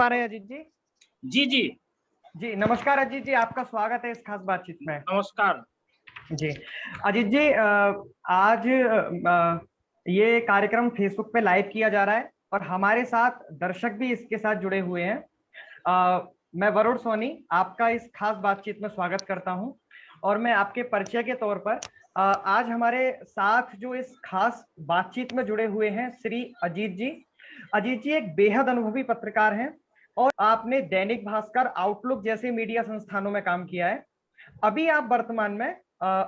पा रहे हैं अजीत जी? जी जी जी नमस्कार अजीत जी, आपका स्वागत है इस खास बातचीत में। नमस्कार जी अजीत जी, आज ये कार्यक्रम फेसबुक पे लाइव किया जा रहा है और हमारे साथ दर्शक भी इसके साथ जुड़े हुए हैं। मैं वरुण सोनी आपका इस खास बातचीत में स्वागत करता हूं और मैं आपके परिचय के तौर पर आज हमारे साथ जो इस खास बातचीत में जुड़े हुए हैं श्री अजीत जी। अजीत जी एक बेहद अनुभवी पत्रकार हैं और आपने दैनिक भास्कर, आउटलुक जैसे मीडिया संस्थानों में काम किया है। अभी आप वर्तमान में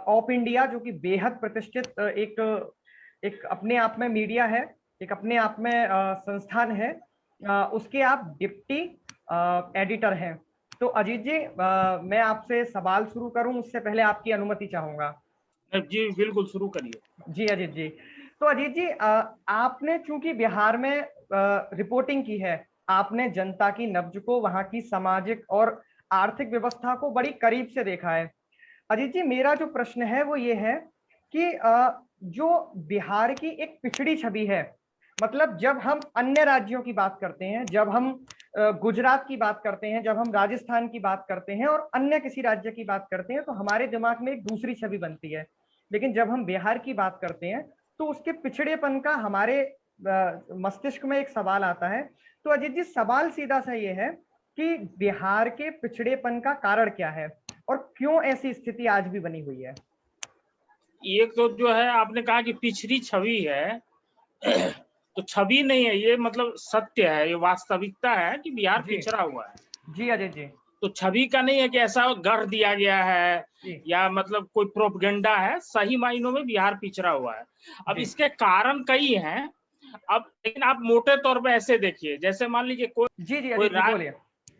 ऑफ इंडिया, जो कि बेहद प्रतिष्ठित एक अपने आप में मीडिया है, एक अपने आप में संस्थान है, उसके आप डिप्टी एडिटर हैं। तो अजीत जी, मैं आपसे सवाल शुरू करूं उससे पहले आपकी अनुमति चाहूंगा। जी बिल्कुल शुरू करिए। जी अजीत जी, तो अजीत जी, आपने चूंकि बिहार में रिपोर्टिंग की है, आपने जनता की नब्ज को, वहां की सामाजिक और आर्थिक व्यवस्था को बड़ी करीब से देखा है। अजीत जी, मेरा जो प्रश्न है वो ये है कि जो बिहार की एक पिछड़ी छवि है, मतलब जब हम अन्य राज्यों की बात करते हैं, जब हम गुजरात की बात करते हैं, जब हम राजस्थान की बात करते हैं और अन्य किसी राज्य की बात करते हैं, तो हमारे दिमाग में एक दूसरी छवि बनती है। लेकिन जब हम बिहार की बात करते हैं तो उसके पिछड़ेपन का हमारे मस्तिष्क में एक सवाल आता है। तो अजीत जी, सवाल सीधा सा ये है कि बिहार के पिछड़ेपन का कारण क्या है और क्यों ऐसी स्थिति आज भी बनी हुई है? एक तो जो है आपने कहा कि पिछड़ी छवि है तो छवि नहीं है, ये मतलब सत्य है, ये वास्तविकता है कि बिहार पिछड़ा हुआ है। जी अजय जी, तो छवि का नहीं है कि ऐसा गढ़ दिया गया है जी या मतलब कोई प्रोपगेंडा है, सही मायनों में बिहार पिछड़ा हुआ है। अब जी इसके कारण कई हैं। अब लेकिन आप मोटे तौर पे ऐसे देखिए, जैसे मान लीजिए जी जी कोई अजय जी बोलिए।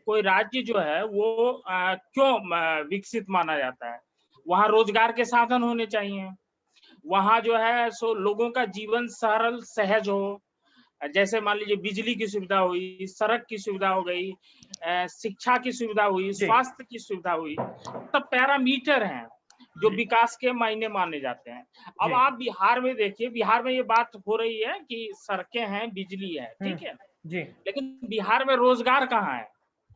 कोई राज्य जो है वो क्यों विकसित माना जाता है? वहां रोजगार के साधन होने चाहिए, वहां जो है सो लोगों का जीवन सरल सहज हो। जैसे मान लीजिए बिजली की सुविधा हुई, सड़क की सुविधा हो गई, शिक्षा की सुविधा हुई, जी स्वास्थ्य की सुविधा हुई, सब पैरामीटर हैं जो जी विकास के मायने माने जाते हैं। अब जी आप बिहार में देखिए, बिहार में ये बात हो रही है कि सड़कें हैं, बिजली है, ठीक है, जी लेकिन बिहार में रोजगार कहाँ है?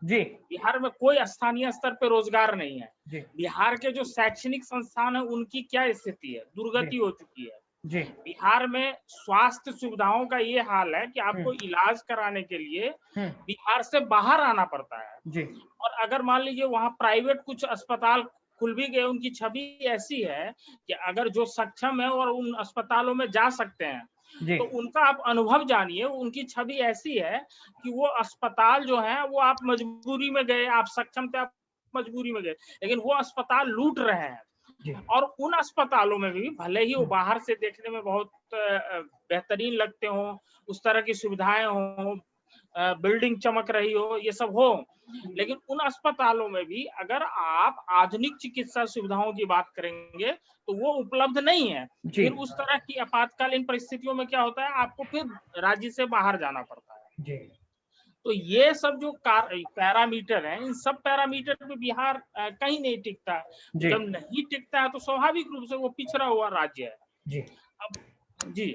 जी बिहार में कोई स्थानीय स्तर पे रोजगार नहीं है। जी बिहार के जो शैक्षणिक संस्थान है उनकी क्या स्थिति है? जी दुर्गति हो चुकी है। जी बिहार में स्वास्थ्य सुविधाओं का ये हाल है कि आपको हम्म इलाज कराने के लिए हम्म बिहार से बाहर आना पड़ता है। जी और अगर मान लीजिए वहाँ प्राइवेट कुछ अस्पताल खुल भी गए, उनकी छवि ऐसी है कि अगर जो सक्षम है और उन अस्पतालों में जा सकते हैं, जी तो उनका आप अनुभव जानिए। उनकी छवि ऐसी है कि वो अस्पताल जो है वो आप मजबूरी में गए, आप सक्षम थे, आप मजबूरी में गए, लेकिन वो अस्पताल लूट रहे हैं। जी और उन अस्पतालों में भी भले ही वो बाहर से देखने में बहुत बेहतरीन लगते हो, उस तरह की सुविधाएं हो, बिल्डिंग चमक रही हो, ये सब हो, लेकिन उन अस्पतालों में भी अगर आप आधुनिक चिकित्सा सुविधाओं की बात करेंगे तो वो उपलब्ध नहीं है। जी फिर उस तरह की आपातकालीन परिस्थितियों में क्या होता है, आपको फिर राज्य से बाहर जाना पड़ता है। जी तो ये सब जो पैरामीटर हैं, इन सब पैरामीटर पे बिहार कहीं नहीं टिकता। जी जब नहीं टिकता है तो स्वाभाविक रूप से वो पिछड़ा हुआ राज्य है। जी अब जी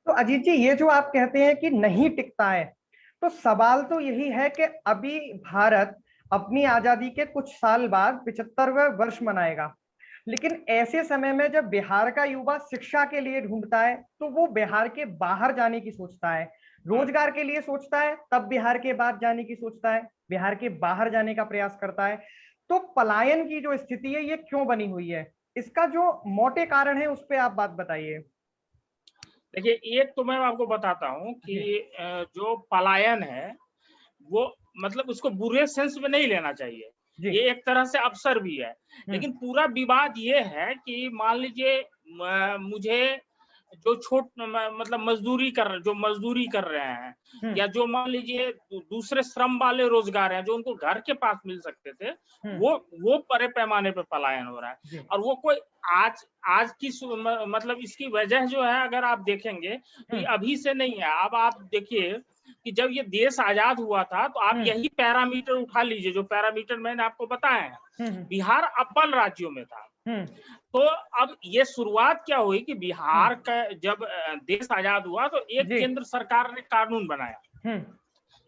तो अजीत जी, ये जो आप कहते हैं कि नहीं टिकता है, तो सवाल तो यही है कि अभी भारत अपनी आजादी के कुछ साल बाद 75वें वर्ष मनाएगा, लेकिन ऐसे समय में जब बिहार का युवा शिक्षा के लिए ढूंढता है तो वो बिहार के बाहर जाने की सोचता है, रोजगार के लिए सोचता है, तब बिहार के बाद जाने की सोचता है, बिहार के बाहर जाने का प्रयास करता है। तो पलायन की जो स्थिति है ये क्यों बनी हुई है? इसका जो मोटे कारण है उस पर आप बात बताइए। देखिए, एक तो मैं आपको बताता हूँ कि जी जो पलायन है वो मतलब उसको बुरे सेंस में नहीं लेना चाहिए। जी ये एक तरह से अवसर भी है, हम्म लेकिन पूरा विवाद ये है कि मान लीजिए मुझे जो मतलब जो मजदूरी कर रहे हैं, हम्म या जो मान लीजिए दूसरे श्रम वाले रोजगार हैं जो उनको घर के पास मिल सकते थे, हम्म वो बड़े पैमाने पे पलायन हो रहा है। जी और वो कोई आज आज की मतलब इसकी वजह जो है, अगर आप देखेंगे तो ये हम्म अभी से नहीं है। अब आप देखिए कि जब ये देश आजाद हुआ था तो आप हम्म यही पैरामीटर उठा लीजिए, जो पैरामीटर मैंने आपको बताए हैं। हम्म बिहार अव्वल राज्यों में था। हम्म तो अब ये शुरुआत क्या हुई कि बिहार हम्म का जब देश आजाद हुआ तो एक जी केंद्र सरकार ने कानून बनाया। हम्म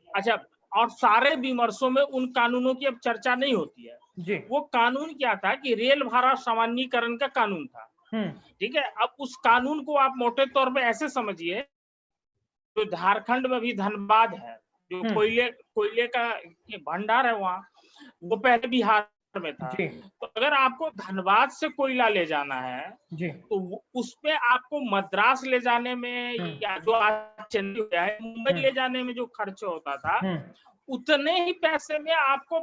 अच्छा, और सारे विमर्शों में उन कानूनों की अब चर्चा नहीं होती है जी। वो कानून क्या था कि रेल भाड़ा सामान्यीकरण का कानून था। ठीक है, अब उस कानून को आप मोटे तौर पे ऐसे समझिए, जो झारखंड में भी धनबाद है, जो कोयले का भंडार है वहां, वो पहले बिहार में था। जी। तो अगर आपको धनबाद से कोयला ले जाना है जी। तो उसमें आपको मद्रास ले जाने में या जो आज चेन्नई है मुंबई ले जाने में जो खर्च होता था उतने ही पैसे में आपको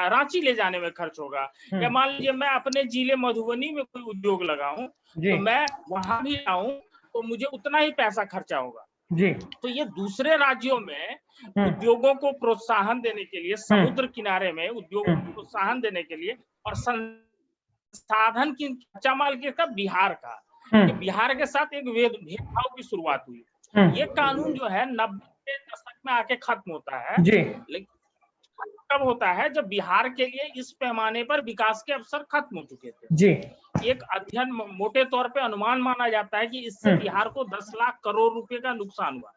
रांची ले जाने में खर्च होगा। या मान लीजिए मैं अपने जिले मधुबनी में कोई उद्योग लगाऊं तो मैं वहां भी आऊं तो मुझे उतना ही पैसा खर्चा होगा जी। तो ये दूसरे राज्यों में उद्योगों को प्रोत्साहन देने के लिए, समुद्र किनारे में उद्योगों को प्रोत्साहन देने के लिए और संसाधन की कच्चा माल के का बिहार का, कि बिहार के साथ एक भेदभाव की शुरुआत हुई। ये कानून जो है 90 के दशक में आके खत्म होता है। लेकिन कब होता है? जब बिहार के लिए इस पैमाने पर विकास के अवसर खत्म हो चुके थे। जी। एक अध्ययन मोटे तौर पे अनुमान माना जाता है कि इससे बिहार को 10 लाख करोड़ रुपए का नुकसान हुआ।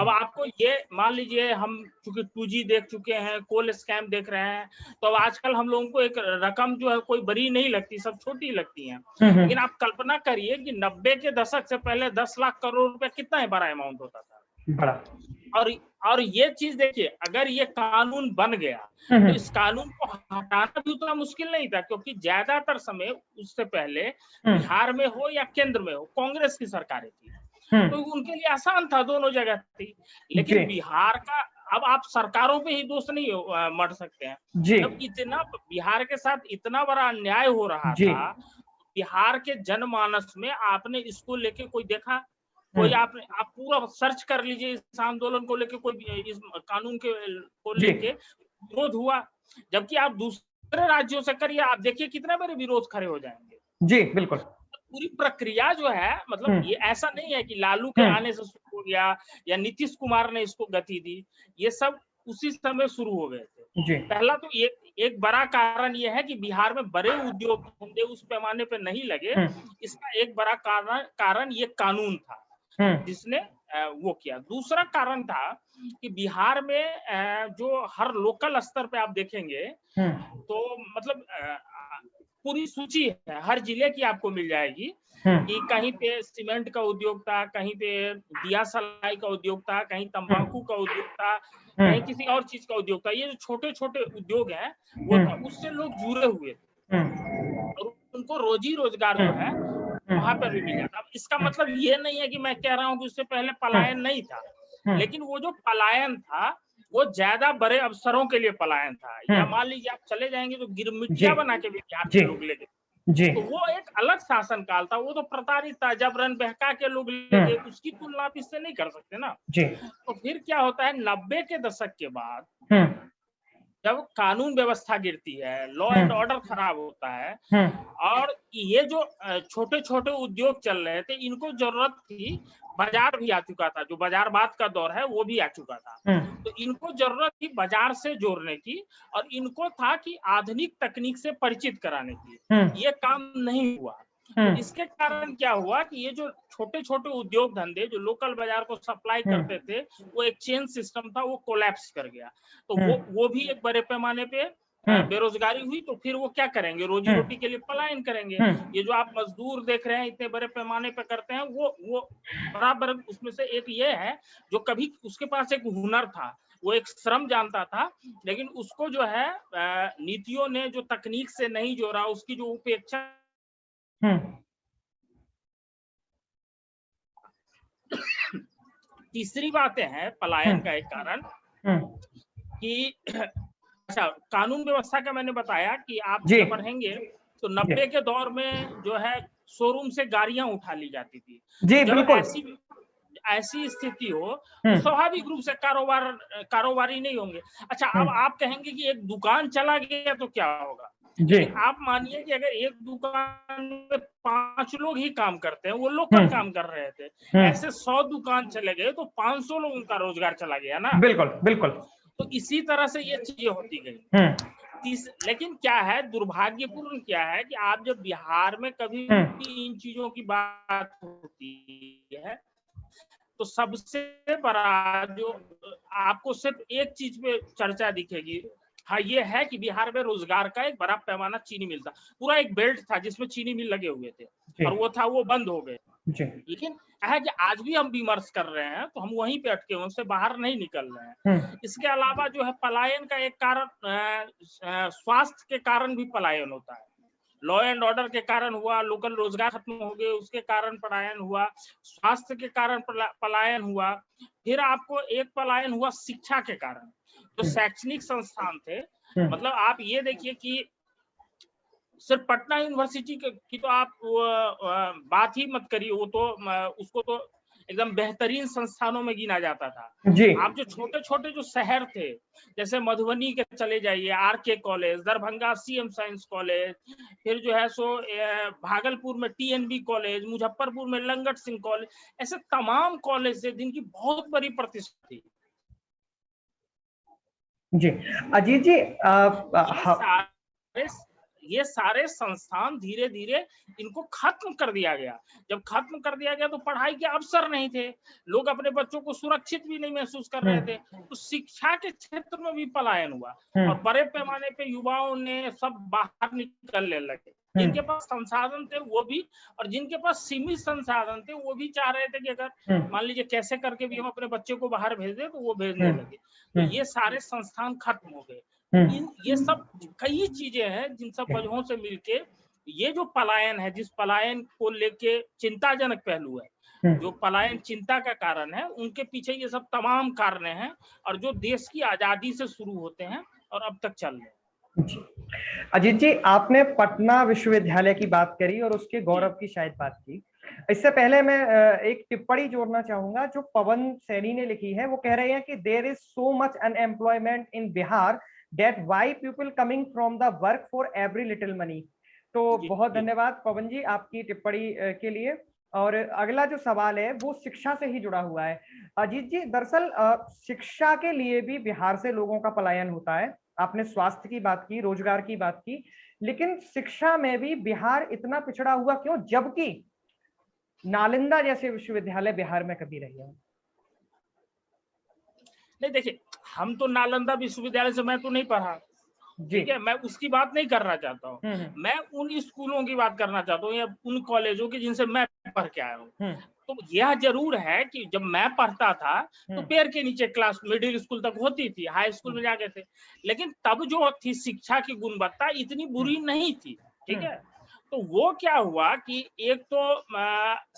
अब आपको ये मान लीजिए, हम चूंकि 2G देख चुके हैं, कोल स्कैम देख रहे हैं, तो अब आजकल हम लोगों को एक रकम जो है कोई बड़ी नहीं लगती, सब छोटी लगती है। लेकिन आप कल्पना करिए कि 90 के दशक से पहले 10 लाख करोड़ रुपए कितना बड़ा अमाउंट होता था। बड़ा। और ये चीज देखिए, अगर ये कानून बन गया तो इस कानून को हटाना भी उतना मुश्किल नहीं था, क्योंकि ज्यादातर समय उससे पहले बिहार में हो या केंद्र में हो कांग्रेस की सरकारें थी, तो उनके लिए आसान था, दोनों जगह थी। लेकिन बिहार का, अब आप सरकारों पे ही दोष नहीं मर सकते हैं। जब इतना बिहार के साथ इतना बड़ा अन्याय हो रहा था, बिहार के जनमानस में आपने इसको लेके कोई देखा? कोई आप पूरा सर्च कर लीजिए, इस आंदोलन को लेके, कोई इस कानून के को लेके विरोध हुआ? जबकि आप दूसरे राज्यों से करिए, आप देखिए कितने बड़े विरोध खड़े हो जाएंगे। जी बिल्कुल। पूरी प्रक्रिया जो है, मतलब ये ऐसा नहीं है कि लालू के आने से शुरू हो गया या नीतीश कुमार ने इसको गति दी, ये सब उसी समय शुरू हो गए थे। पहला तो एक बड़ा कारण ये है कि बिहार में बड़े उद्योग धंधे उस पैमाने पे नहीं लगे। इसका एक बड़ा कारण ये कानून था जिसने वो किया। दूसरा कारण था कि बिहार में जो हर लोकल स्तर पे आप देखेंगे तो मतलब पूरी सूची है, हर जिले की आपको मिल जाएगी कि कहीं पे सीमेंट का उद्योग था, कहीं पे दिया सलाई का उद्योग था, कहीं तंबाकू का उद्योग था, कहीं किसी और चीज का उद्योग था। ये जो छोटे छोटे उद्योग हैं वो था, उससे लोग जुड़े हुए थे और उनको रोजी रोजगार जो है वहां पर भी मिल जाता। अब इसका मतलब ये नहीं है कि मैं कह रहा हूँ कि उससे पहले पलायन नहीं था, लेकिन वो जो पलायन था वो ज्यादा बड़े अवसरों के लिए पलायन था। या मान लीजिए आप चले जाएंगे तो गिरमिटिया बना के भी बिहार के लोग ले गए, तो वो एक अलग शासन काल था, वो तो प्रताड़ित था, जबरन बहका के लोग ले गए, उसकी तुलना आप इससे नहीं कर सकते ना। तो फिर क्या होता है, 90 के दशक के बाद जब कानून व्यवस्था गिरती है, लॉ एंड ऑर्डर खराब होता है और ये जो छोटे छोटे उद्योग चल रहे थे, इनको जरूरत थी, बाजार भी आ चुका था, जो बाजारवाद का दौर है वो भी आ चुका था, तो इनको जरूरत थी बाजार से जोड़ने की और इनको था कि आधुनिक तकनीक से परिचित कराने की। ये काम नहीं हुआ। तो इसके कारण क्या हुआ कि ये जो छोटे छोटे उद्योग धंधे जो लोकल बाजार को सप्लाई करते थे, वो एक चेन सिस्टम था, वो कोलैप्स कर गया। तो वो भी एक बड़े पैमाने पे बेरोजगारी हुई। तो फिर वो क्या करेंगे, रोजी रोटी के लिए पलायन करेंगे। ये जो आप मजदूर देख रहे हैं इतने बड़े पैमाने पे करते हैं, वो बराबर उसमें से एक ये है जो कभी उसके पास एक हुनर था, वो एक श्रम जानता था, लेकिन उसको जो है नीतियों ने जो तकनीक से नहीं जोड़ा, उसकी जो उपेक्षा। तीसरी बातें हैं पलायन का एक कारण कि अच्छा, कानून व्यवस्था का मैंने बताया कि आप जब बढ़ेंगे तो 90 के दौर में जो है शोरूम से गाड़ियां उठा ली जाती थी। जब ऐसी स्थिति हो तो स्वाभाविक रूप से कारोबारी नहीं होंगे। अच्छा, अब आप कहेंगे कि एक दुकान चला गया तो क्या होगा? आप मानिए कि अगर एक दुकान में 5 लोग ही काम करते हैं, वो लोकल काम कर रहे थे, ऐसे 100 दुकान चले गए तो 500 लोगों का रोजगार चला गया ना। बिल्कुल बिल्कुल। तो इसी तरह से ये चीजें होती गई। लेकिन क्या है, दुर्भाग्यपूर्ण क्या है कि आप जब बिहार में कभी भी इन चीजों की बात होती है तो सबसे बड़ा जो आपको सिर्फ एक चीज पे चर्चा दिखेगी, हाँ ये है कि बिहार में रोजगार का एक बड़ा पैमाना चीनी मिल था, पूरा एक बेल्ट था जिसमें चीनी मिल लगे हुए थे और वो बंद हो गए। लेकिन है कि आज भी हम विमर्श कर रहे हैं तो हम वहीं पे अटके हुए, उससे बाहर नहीं निकल रहे हैं। इसके अलावा जो है पलायन का एक कारण स्वास्थ्य के कारण भी पलायन होता है, लॉ एंड ऑर्डर के कारण हुआ, लोकल रोजगार खत्म हो गए उसके कारण पलायन हुआ, स्वास्थ्य के कारण पलायन हुआ, फिर आपको एक पलायन हुआ शिक्षा के कारण। जो शैक्षणिक संस्थान थे, मतलब आप ये देखिए कि सिर्फ पटना यूनिवर्सिटी की तो आप बात ही मत करिए, वो तो उसको तो एकदम बेहतरीन संस्थानों में गिना जाता था। आप जो छोटे छोटे जो शहर थे, जैसे मधुबनी के चले जाइए RK college, Darbhanga CM science college, फिर जो है सो भागलपुर में टीएनबी कॉलेज, मुजफ्फरपुर में लंगट सिंह कॉलेज, ऐसे तमाम कॉलेज थे जिनकी बहुत बड़ी प्रतिष्ठा थी। जी अजीत जी, ये सारे संस्थान धीरे धीरे इनको खत्म कर दिया गया। जब खत्म कर दिया गया तो पढ़ाई के अवसर नहीं थे, लोग अपने बच्चों को सुरक्षित भी नहीं महसूस कर रहे थे, तो शिक्षा के क्षेत्र में भी पलायन हुआ और बड़े पैमाने पे युवाओं ने सब बाहर निकलने लगे। जिनके पास संसाधन थे वो भी, और जिनके पास सीमित संसाधन थे वो भी चाह रहे थे कि अगर मान लीजिए कैसे करके भी हम अपने बच्चे को बाहर भेज दें तो वो भेजने लगे। तो ये सारे संस्थान खत्म हो गए। ये सब कई चीजें हैं जिन सब वजहों से मिलके ये जो पलायन है, जिस पलायन को लेके चिंताजनक पहलू है, जो पलायन चिंता का कारण है, उनके पीछे ये सब तमाम कारण हैं और जो देश की आजादी से शुरू होते हैं और अब तक चल रहे हैं। अजीत जी, आपने पटना विश्वविद्यालय की बात करी और उसके गौरव की शायद बात की। इससे पहले मैं एक टिप्पणी जोड़ना चाहूंगा जो पवन सैनी ने लिखी है। वो कह रहे हैं कि there is so much unemployment in Bihar that why people coming from the work for every little money. तो बहुत धन्यवाद पवन जी आपकी टिप्पणी के लिए। और अगला जो सवाल है वो शिक्षा से ही जुड़ा हुआ है। अजीत जी, दरअसल शिक्षा के लिए भी बिहार से लोगों का पलायन होता है। आपने स्वास्थ्य की बात की, रोजगार की बात की, लेकिन शिक्षा में भी बिहार इतना पिछड़ा हुआ क्यों, जबकि नालंदा जैसे विश्वविद्यालय बिहार में कभी रहे हैं? नहीं देखिए, हम तो नालंदा विश्वविद्यालय से मैं तो नहीं पढ़ा, ठीक है, मैं उसकी बात नहीं करना चाहता हूँ। मैं उन स्कूलों की बात करना चाहता हूँ या उन कॉलेजों की जिनसे मैं पढ़ के आया हूँ। तो यह जरूर है कि जब मैं पढ़ता था तो पैर के नीचे क्लास मिडिल स्कूल तक होती थी, हाई स्कूल में जाके थे, लेकिन तब जो थी शिक्षा की गुणवत्ता इतनी बुरी नहीं थी, ठीक है। तो वो क्या हुआ कि एक तो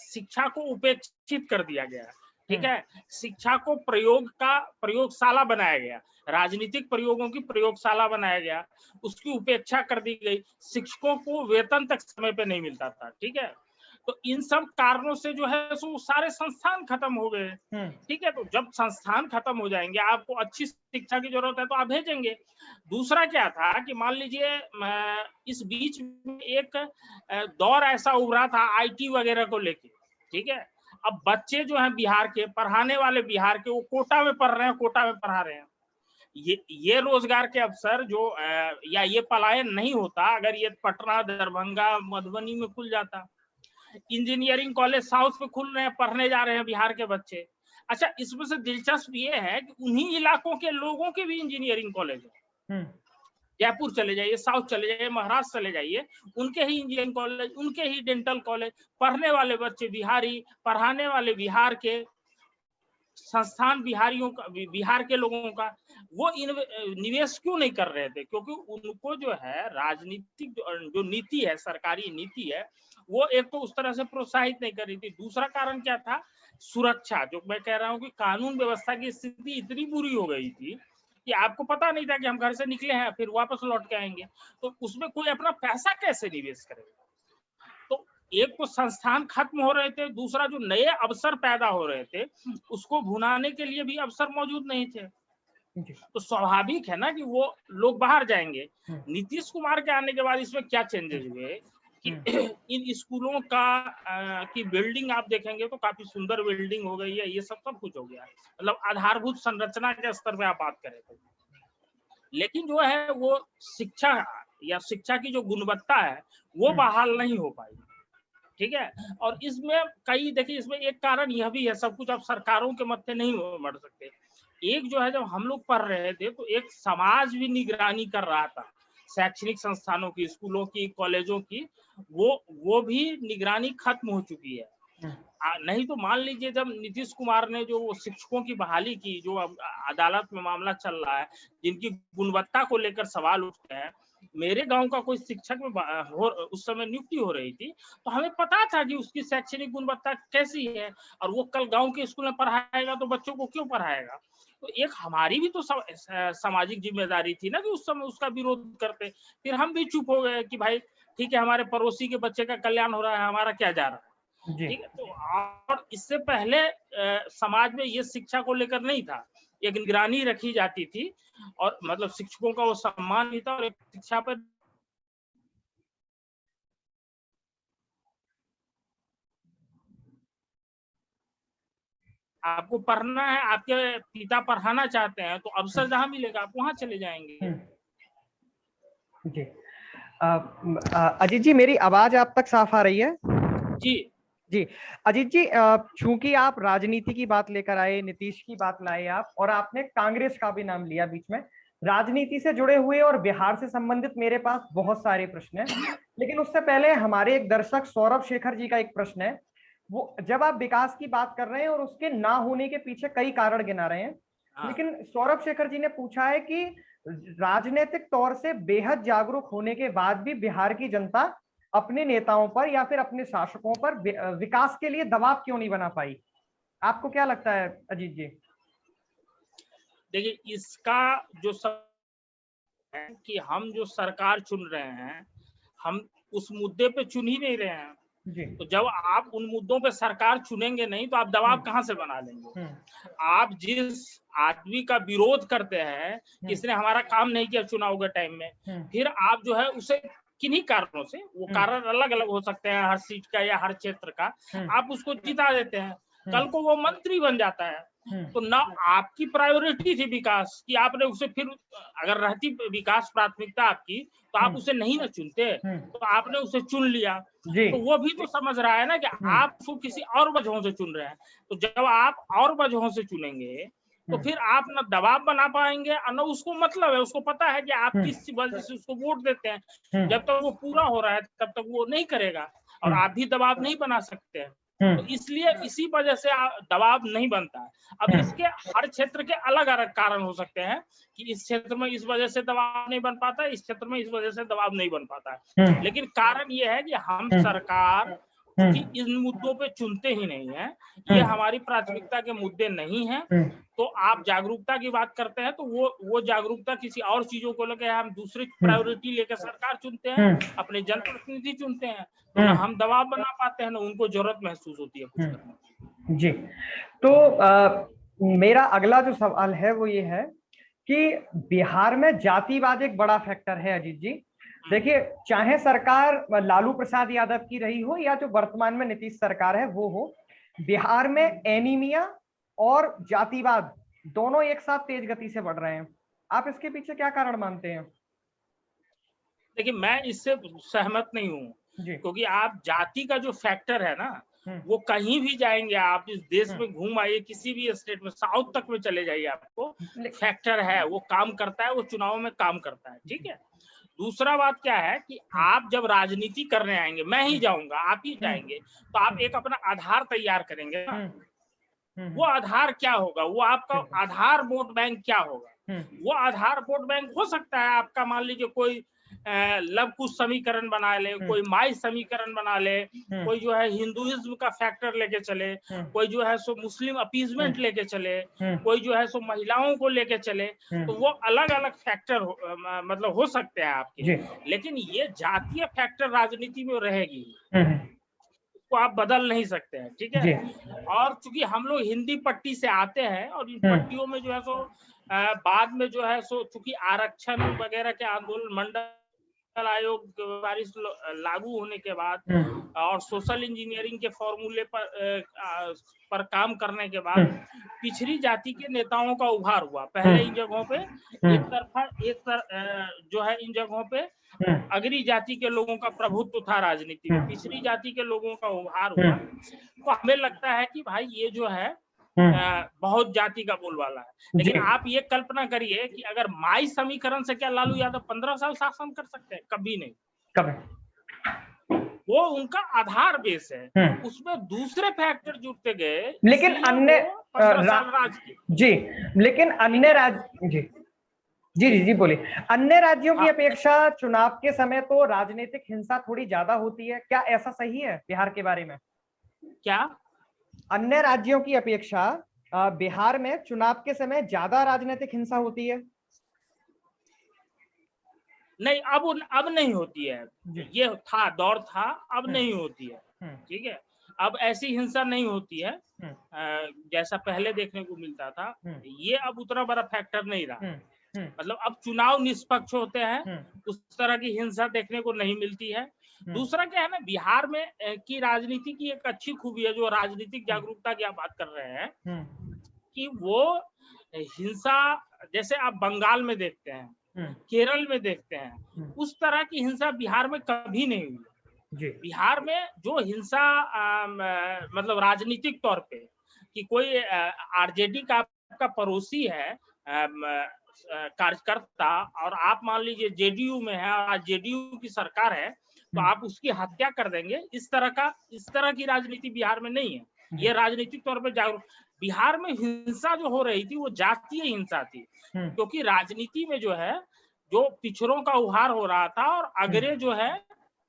शिक्षा को उपेक्षित कर दिया गया, ठीक है, शिक्षा को प्रयोगशाला बनाया गया, राजनीतिक प्रयोगों की प्रयोगशाला बनाया गया, उसकी उपेक्षा कर दी गई, शिक्षकों को वेतन तक समय पे नहीं मिलता था, ठीक है। तो इन सब कारणों से जो है सो सारे संस्थान खत्म हो गए, ठीक है। तो जब संस्थान खत्म हो जाएंगे, आपको अच्छी शिक्षा की जरूरत है तो आप भेजेंगे। दूसरा क्या था कि मान लीजिए इस बीच में एक दौर ऐसा उभरा था आईटी वगैरह को लेके, ठीक है। अब बच्चे जो हैं बिहार के, पढ़ाने वाले बिहार के, वो कोटा में पढ़ रहे हैं, कोटा में पढ़ा रहे हैं। ये रोजगार के अवसर जो या ये पलायन नहीं होता अगर ये पटना, दरभंगा, मधुबनी में खुल जाता। इंजीनियरिंग कॉलेज साउथ में खुल रहे हैं, पढ़ने जा रहे हैं बिहार के बच्चे। अच्छा, इसमें से दिलचस्प ये है कि उन्हीं इलाकों के लोगों के भी इंजीनियरिंग कॉलेज है। जयपुर चले जाइए, साउथ चले जाइए, महाराष्ट्र चले जाइए, उनके ही इंजीनियरिंग कॉलेज, उनके ही डेंटल कॉलेज, पढ़ने वाले बच्चे बिहारी, पढ़ाने वाले बिहार के, संस्थान बिहारियों का, बिहार के लोगों का। वो निवेश क्यों नहीं कर रहे थे? क्योंकि उनको जो है राजनीतिक जो नीति है, सरकारी नीति है, वो एक तो उस तरह से प्रोत्साहित नहीं कर रही थी। दूसरा कारण क्या था? सुरक्षा। जो मैं कह रहा हूँ कि कानून व्यवस्था की स्थिति इतनी बुरी हो गई थी कि आपको पता नहीं था कि हम घर से निकले हैं फिर वापस लौट के आएंगे, तो उसमें कोई अपना पैसा कैसे निवेश करेगा? तो एक तो संस्थान खत्म हो रहे थे, दूसरा जो नए अवसर पैदा हो रहे थे उसको भुनाने के लिए भी अवसर मौजूद नहीं थे। तो स्वाभाविक है ना कि वो लोग बाहर जाएंगे। नीतीश कुमार के आने के बाद इसमें क्या चेंजेस हुए कि इन स्कूलों का की बिल्डिंग आप देखेंगे तो काफी सुंदर बिल्डिंग हो गई है, ये सब कुछ हो गया, मतलब आधारभूत संरचना के स्तर पे आप बात करें तो। लेकिन जो है वो शिक्षा या शिक्षा की जो गुणवत्ता है वो बहाल नहीं हो पाई। ठीक है। और इसमें कई, देखिए इसमें एक कारण यह भी है, सब कुछ अब सरकारों के मत्थे नहीं मर सकते। एक जो है, जब हम लोग पढ़ रहे थे तो एक समाज भी निगरानी कर रहा था शैक्षणिक संस्थानों की, स्कूलों की, कॉलेजों की, वो भी निगरानी खत्म हो चुकी है। नहीं तो मान लीजिए जब नीतीश कुमार ने जो वो शिक्षकों की बहाली की, जो अब अदालत में मामला चल रहा है, जिनकी गुणवत्ता को लेकर सवाल उठते हैं, मेरे गांव का कोई शिक्षक में उस समय नियुक्ति हो रही थी, तो हमें पता था कि उसकी शैक्षणिक गुणवत्ता कैसी है, और वो कल गांव के स्कूल में पढ़ाएगा तो बच्चों को क्यों पढ़ाएगा। तो एक हमारी भी तो सामाजिक जिम्मेदारी थी ना कि उस समय उसका विरोध करते। फिर हम भी चुप हो गए कि भाई ठीक है, हमारे पड़ोसी के बच्चे का कल्याण हो रहा है, हमारा क्या जा रहा है। जी ठीक है, तो और इससे पहले समाज में ये शिक्षा को लेकर नहीं था, एक निगरानी रखी जाती थी, और मतलब शिक्षकों का वो सम्मान भी था, और एक शिक्षा पर आपको पढ़ना है, आपके पिता पढ़ाना चाहते हैं, तो अवसर जहां मिलेगा आप वहां चले जाएंगे। जी अजीत जी, मेरी आवाज आप तक साफ आ रही है? जी जी अजीत जी, चूंकि आप राजनीति की बात लेकर आए, नीतीश की बात लाए आप, और आपने कांग्रेस का भी नाम लिया बीच में, राजनीति से जुड़े हुए और बिहार से संबंधित मेरे पास बहुत सारे प्रश्न हैं। लेकिन उससे पहले हमारे एक दर्शक सौरभ शेखर जी का एक प्रश्न है। वो, जब आप विकास की बात कर रहे हैं और उसके ना होने के पीछे कई कारण गिना रहे हैं, लेकिन सौरभ शेखर जी ने पूछा है कि राजनीतिक तौर से बेहद जागरूक होने के बाद भी बिहार की जनता अपने नेताओं पर या फिर अपने शासकों पर विकास के लिए दबाव क्यों नहीं बना पाई? आपको क्या लगता है अजीत जी? देखिए, इसका जो सब है कि हम जो सरकार चुन रहे हैं, हम उस मुद्दे पे चुन ही नहीं रहे हैं। जी तो जब आप उन मुद्दों पे सरकार चुनेंगे नहीं, तो आप दबाव कहां से बना लेंगे। आप जिस आदमी का विरोध करते हैं, किसने हमारा काम नहीं किया चुनाव के टाइम में, फिर आप जो है उसे किन्हीं कारणों से, वो कारण अलग अलग हो सकते हैं हर सीट का या हर क्षेत्र का, आप उसको जिता देते हैं, कल को वो मंत्री बन जाता है। तो ना आपकी प्रायोरिटी थी विकास की, आपने उसे फिर, अगर रहती विकास प्राथमिकता आपकी, तो आप उसे नहीं ना चुनते, तो आपने उसे चुन लिया। जी तो वो भी तो समझ रहा है ना कि आप उसको किसी और वजहों से चुन रहे हैं। तो जब आप और वजहों से चुनेंगे, तो फिर आप ना दबाव बना पाएंगे और ना उसको मतलब है, उसको पता है कि आप किस वजह से उसको वोट देते हैं। जब तक वो पूरा हो रहा है तब तक वो नहीं करेगा, और आप भी दबाव नहीं बना सकते हैं। तो इसलिए इसी वजह से दबाव नहीं बनता है। अब इसके हर क्षेत्र के अलग अलग कारण हो सकते हैं कि इस क्षेत्र में इस वजह से दबाव नहीं बन पाता, इस क्षेत्र में इस वजह से दबाव नहीं बन पाता है। लेकिन कारण ये है कि हम सरकार क्योंकि इन मुद्दों पे चुनते ही नहीं है, ये हमारी प्राथमिकता के मुद्दे नहीं है। तो आप जागरूकता की बात करते हैं, तो वो जागरूकता किसी और चीजों को लेकर, हम दूसरी प्रायोरिटी लेकर सरकार चुनते हैं, अपने जनप्रतिनिधि चुनते हैं, तो ना हम दबाव बना पाते हैं, ना उनको जरूरत महसूस होती है कुछ करने की। जी, तो मेरा अगला जो सवाल है वो ये है कि बिहार में जातिवाद एक बड़ा फैक्टर है अजीत जी। देखिए, चाहे सरकार लालू प्रसाद यादव की रही हो या जो वर्तमान में नीतीश सरकार है वो हो, बिहार में एनीमिया और जातिवाद दोनों एक साथ तेज गति से बढ़ रहे हैं। आप इसके पीछे क्या कारण मानते हैं? देखिए, मैं इससे सहमत नहीं हूँ, क्योंकि आप जाति का जो फैक्टर है ना, वो कहीं भी जाएंगे आप, इस देश में घूम आइए, किसी भी स्टेट में, साउथ तक में चले जाइए, आपको फैक्टर है, वो काम करता है, वो चुनाव में काम करता है। ठीक है। दूसरा बात क्या है कि आप जब राजनीति करने आएंगे, मैं ही जाऊंगा, आप ही जाएंगे, तो आप एक अपना आधार तैयार करेंगे ना। वो आधार क्या होगा, वो आपका आधार वोट बैंक क्या होगा। वो आधार वोट बैंक हो सकता है आपका, मान लीजिए कोई लव कुश समीकरण बना ले, कोई माई समीकरण बना ले, कोई जो है हिंदुइज्म का फैक्टर लेके चले, कोई जो है सो मुस्लिम अपीजमेंट लेके चले, कोई जो है सो महिलाओं को लेके चले, तो वो अलग अलग फैक्टर मतलब हो सकते हैं आपके। लेकिन ये जातीय फैक्टर राजनीति में रहेगी, को आप बदल नहीं सकते हैं। ठीक है। और चूंकि हम लोग हिंदी पट्टी से आते हैं, और इन पट्टियों में जो है सो बाद में जो है सो चूंकि आरक्षण वगैरह के आंदोलन, मंडल आयोग बारिश लागू होने के बाद और सोशल इंजीनियरिंग के फॉर्मूले पर काम करने के बाद पिछड़ी जाति के नेताओं का उभार हुआ। पहले इन जगहों पे एक तरफा जो है इन जगहों पे अगरी जाति के लोगों का प्रभुत्व था राजनीति में, पिछड़ी जाति के लोगों का उभार हुआ, तो हमें लगता है कि भाई ये जो है बहुत जाति का बोलबाला है। लेकिन आप ये कल्पना करिए कि अगर माई समीकरण से क्या लालू यादव 15 साल शासन कर सकते हैं? कभी नहीं, कभी। वो उनका आधार बेस है, उसमें दूसरे फैक्टर जुड़ते गए, लेकिन अन्य 15 साल राज की। जी, लेकिन अन्य राज्य जी जी जी जी बोलिए। अन्य राज्यों की अपेक्षा चुनाव के समय तो राजनीतिक हिंसा थोड़ी ज्यादा होती है, क्या ऐसा सही है बिहार के बारे में? क्या अन्य राज्यों की अपेक्षा बिहार में चुनाव के समय ज्यादा राजनीतिक हिंसा होती है? नहीं, अब नहीं होती है। ये था, दौर था, अब नहीं होती है। ठीक है, अब ऐसी हिंसा नहीं होती है जैसा पहले देखने को मिलता था। ये अब उतना बड़ा फैक्टर नहीं रहा। मतलब अब चुनाव निष्पक्ष होते हैं, उस तरह की हिंसा देखने को नहीं मिलती है। दूसरा क्या है ना, बिहार में की राजनीति की एक अच्छी खूबी है, जो राजनीतिक जागरूकता की आप बात कर रहे हैं, कि वो हिंसा जैसे आप बंगाल में देखते हैं, केरल में देखते हैं, उस तरह की हिंसा बिहार में कभी नहीं हुई। बिहार में जो हिंसा मतलब राजनीतिक तौर पे कि कोई आरजेडी का आपका पड़ोसी है कार्यकर्ता, और आप मान लीजिए जेडीयू में है और जेडीयू की सरकार है, तो आप उसकी हत्या कर देंगे, इस तरह की राजनीति बिहार में नहीं है। ये राजनीतिक तौर पे जागरूक। बिहार में हिंसा जो हो रही थी वो जातीय हिंसा थी, क्योंकि राजनीति में जो है, जो पिछड़ों का उहार हो रहा था, और अगरे जो है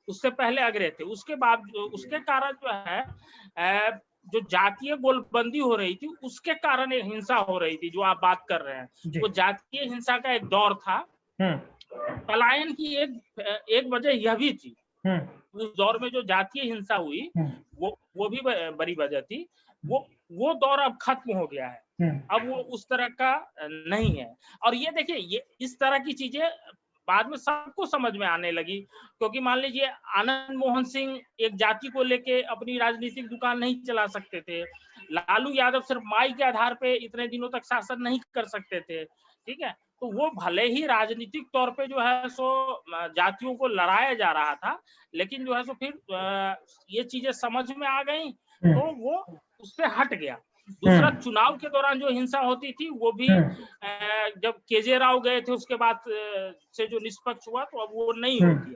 उससे पहले अगरे थे, उसके बाद उसके कारण जो है जो जातीय गोलबंदी हो रही थी, उसके कारण एक हिंसा हो रही थी जो आप बात कर रहे हैं। वो जातीय हिंसा का एक दौर था। पलायन की एक वजह यह भी थी, उस दौर में जो जातीय हिंसा हुई वो भी बड़ी वजह थी। वो दौर अब खत्म हो गया है, अब वो उस तरह का नहीं है। और ये देखिए, ये इस तरह की चीजें बाद में सबको समझ में आने लगी, क्योंकि मान लीजिए आनंद मोहन सिंह एक जाति को लेके अपनी राजनीतिक दुकान नहीं चला सकते थे, लालू यादव सिर्फ माई के आधार पे इतने दिनों तक शासन नहीं कर सकते थे। ठीक है, तो वो भले ही राजनीतिक तौर पे जो है सो जातियों को लड़ाया जा रहा था, लेकिन जो है सो फिर ये चीजें समझ में आ गई तो वो उससे हट गया। दूसरा, चुनाव के दौरान जो हिंसा होती थी वो भी जब केजे राव गए थे उसके बाद से जो निष्पक्ष हुआ, तो अब वो नहीं होती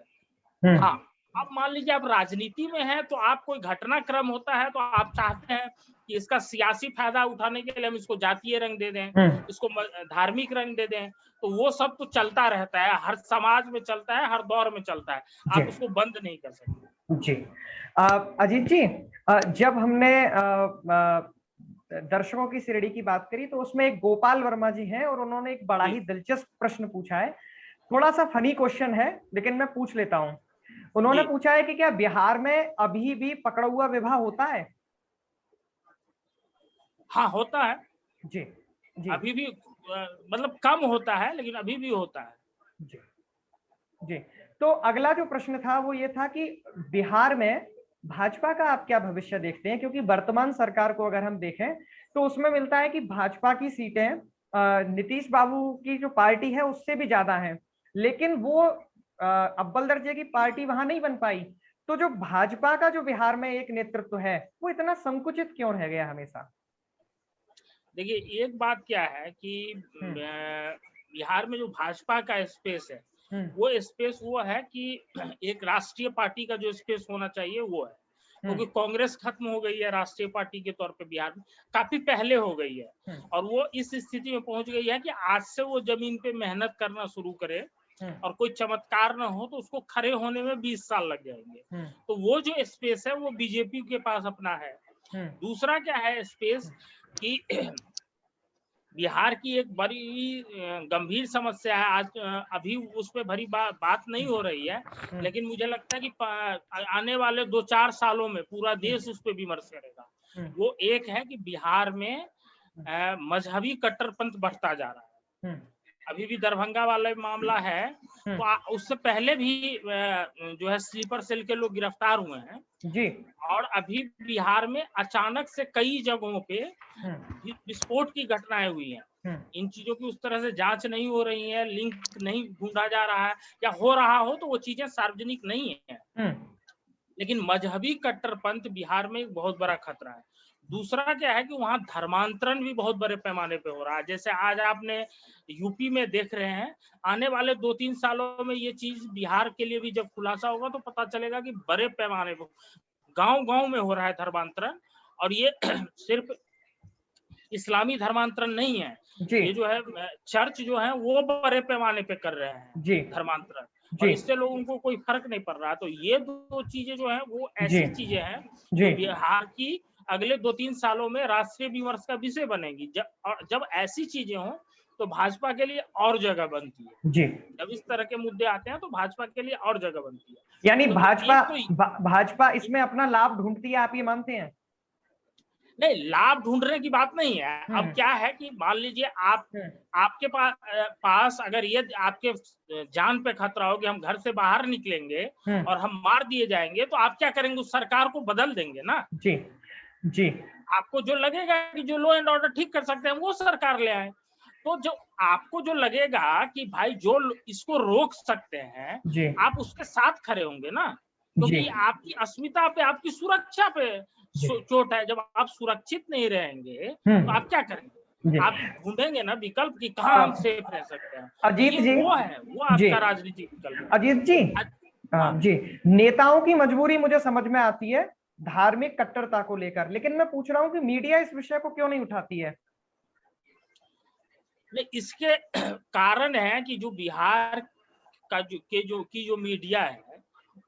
है। हाँ, अब मान लीजिए आप राजनीति में हैं, तो आप कोई घटनाक्रम होता है तो आप चाहते हैं कि इसका सियासी फायदा उठाने के लिए हम इसको जातीय रंग दे दें, इसको धार्मिक रंग दे दें, तो वो सब तो चलता रहता है, हर समाज में चलता है, हर दौर में चलता है, आप उसको बंद नहीं कर सकते। जी अजीत जी, जब हमने दर्शकों की श्रेणी की बात करी तो उसमें एक गोपाल वर्मा जी हैं और उन्होंने एक बड़ा ही दिलचस्प प्रश्न पूछा है। थोड़ा सा फनी क्वेश्चन है लेकिन मैं पूछ लेता हूं। उन्होंने पूछा है कि क्या बिहार में अभी भी पकड़ा हुआ विवाह होता है? हाँ, होता है जी जी, अभी भी मतलब कम होता है लेकिन अभी भी होता है। जी जी। तो अगला जो प्रश्न था वो ये था कि बिहार में भाजपा का आप क्या भविष्य देखते हैं? क्योंकि वर्तमान सरकार को अगर हम देखें तो उसमें मिलता है कि भाजपा की सीटें नीतीश बाबू की जो पार्टी है उससे भी ज्यादा हैं, लेकिन वो अव्वल दर्जे की पार्टी वहां नहीं बन पाई। तो जो भाजपा का जो बिहार में एक नेतृत्व है वो इतना संकुचित क्यों रह गया हमेशा? देखिए, एक बात क्या है कि बिहार में जो भाजपा का स्पेस है, वो स्पेस वो है कि एक राष्ट्रीय पार्टी का जो स्पेस होना चाहिए वो है, क्योंकि कांग्रेस खत्म हो गई है राष्ट्रीय पार्टी के तौर पे बिहार में, काफी पहले हो गई है, और वो इस स्थिति में पहुंच गई है कि आज से वो जमीन पे मेहनत करना शुरू करे और कोई चमत्कार ना हो तो उसको खड़े होने में 20 साल लग जाएंगे। तो वो जो स्पेस है वो बीजेपी के पास अपना है। दूसरा क्या है स्पेस कि बिहार की एक बड़ी गंभीर समस्या है, आज अभी उस पर भरी बात नहीं हो रही है, लेकिन मुझे लगता है कि आने वाले 2-4 सालों में पूरा देश उस पर विमर्श करेगा। वो एक है कि बिहार में मजहबी कट्टरपंथ बढ़ता जा रहा है। अभी भी दरभंगा वाला मामला है, तो उससे पहले भी जो है स्लीपर सेल के लोग गिरफ्तार हुए हैं जी, और अभी बिहार में अचानक से कई जगहों पे विस्फोट की घटनाएं हुई हैं। इन चीजों की उस तरह से जांच नहीं हो रही है, लिंक नहीं ढूंढा जा रहा है, या हो रहा हो तो वो चीजें सार्वजनिक नहीं है। लेकिन मजहबी कट्टरपंथ बिहार में एक बहुत बड़ा खतरा है। दूसरा क्या है कि वहां धर्मांतरण भी बहुत बड़े पैमाने पे हो रहा है। जैसे आज आपने यूपी में देख रहे हैं, आने वाले 2-3 सालों में ये चीज बिहार के लिए भी जब खुलासा होगा तो पता चलेगा कि बड़े पैमाने पे गांव-गांव में हो रहा है धर्मांतरण। और ये सिर्फ इस्लामी धर्मांतरण नहीं है, ये जो है चर्च जो है वो बड़े पैमाने पे कर रहे हैं धर्मांतरण, और इससे लोगों को कोई फर्क नहीं पड़ रहा। तो ये दो चीजें जो है वो ऐसी चीजें हैं जो बिहार की अगले 2-3 सालों में राष्ट्रीय विमर्श का विषय बनेगी। जब ऐसी चीजें हों तो भाजपा के लिए और जगह बनती है। जब इस तरह के मुद्दे आते हैं तो भाजपा के लिए और जगह बनती है। यानी तो भाजपा इसमें अपना लाभ ढूंढती है, आप ये मानते हैं? नहीं, लाभ ढूंढने की बात नहीं है। अब क्या है कि मान लीजिए आपके पास अगर ये आपके जान पे खतरा हो कि हम घर से बाहर निकलेंगे और हम मार दिए जाएंगे, तो आप क्या करेंगे? उस सरकार को बदल देंगे ना। जी आपको जो लगेगा कि जो लॉ एंड ऑर्डर ठीक कर सकते हैं वो सरकार ले आए। तो जो आपको जो लगेगा कि भाई जो इसको रोक सकते हैं, आप उसके साथ खड़े होंगे ना, क्योंकि आपकी अस्मिता पे, आपकी सुरक्षा पे चोट है। जब आप सुरक्षित नहीं रहेंगे तो आप क्या करेंगे? आप ढूंढेंगे ना विकल्प कि कहाँ हम सेफ रह सकते हैं। अजीत जी, वो है, वो आपका राजनीतिक विकल्प है। अजीत जी, जी, नेताओं की मजबूरी मुझे समझ में आती है धार्मिक कट्टरता को लेकर, लेकिन मैं पूछ रहा हूं कि मीडिया इस विषय को क्यों नहीं उठाती है? इसके कारण है कि जो बिहार का जो मीडिया है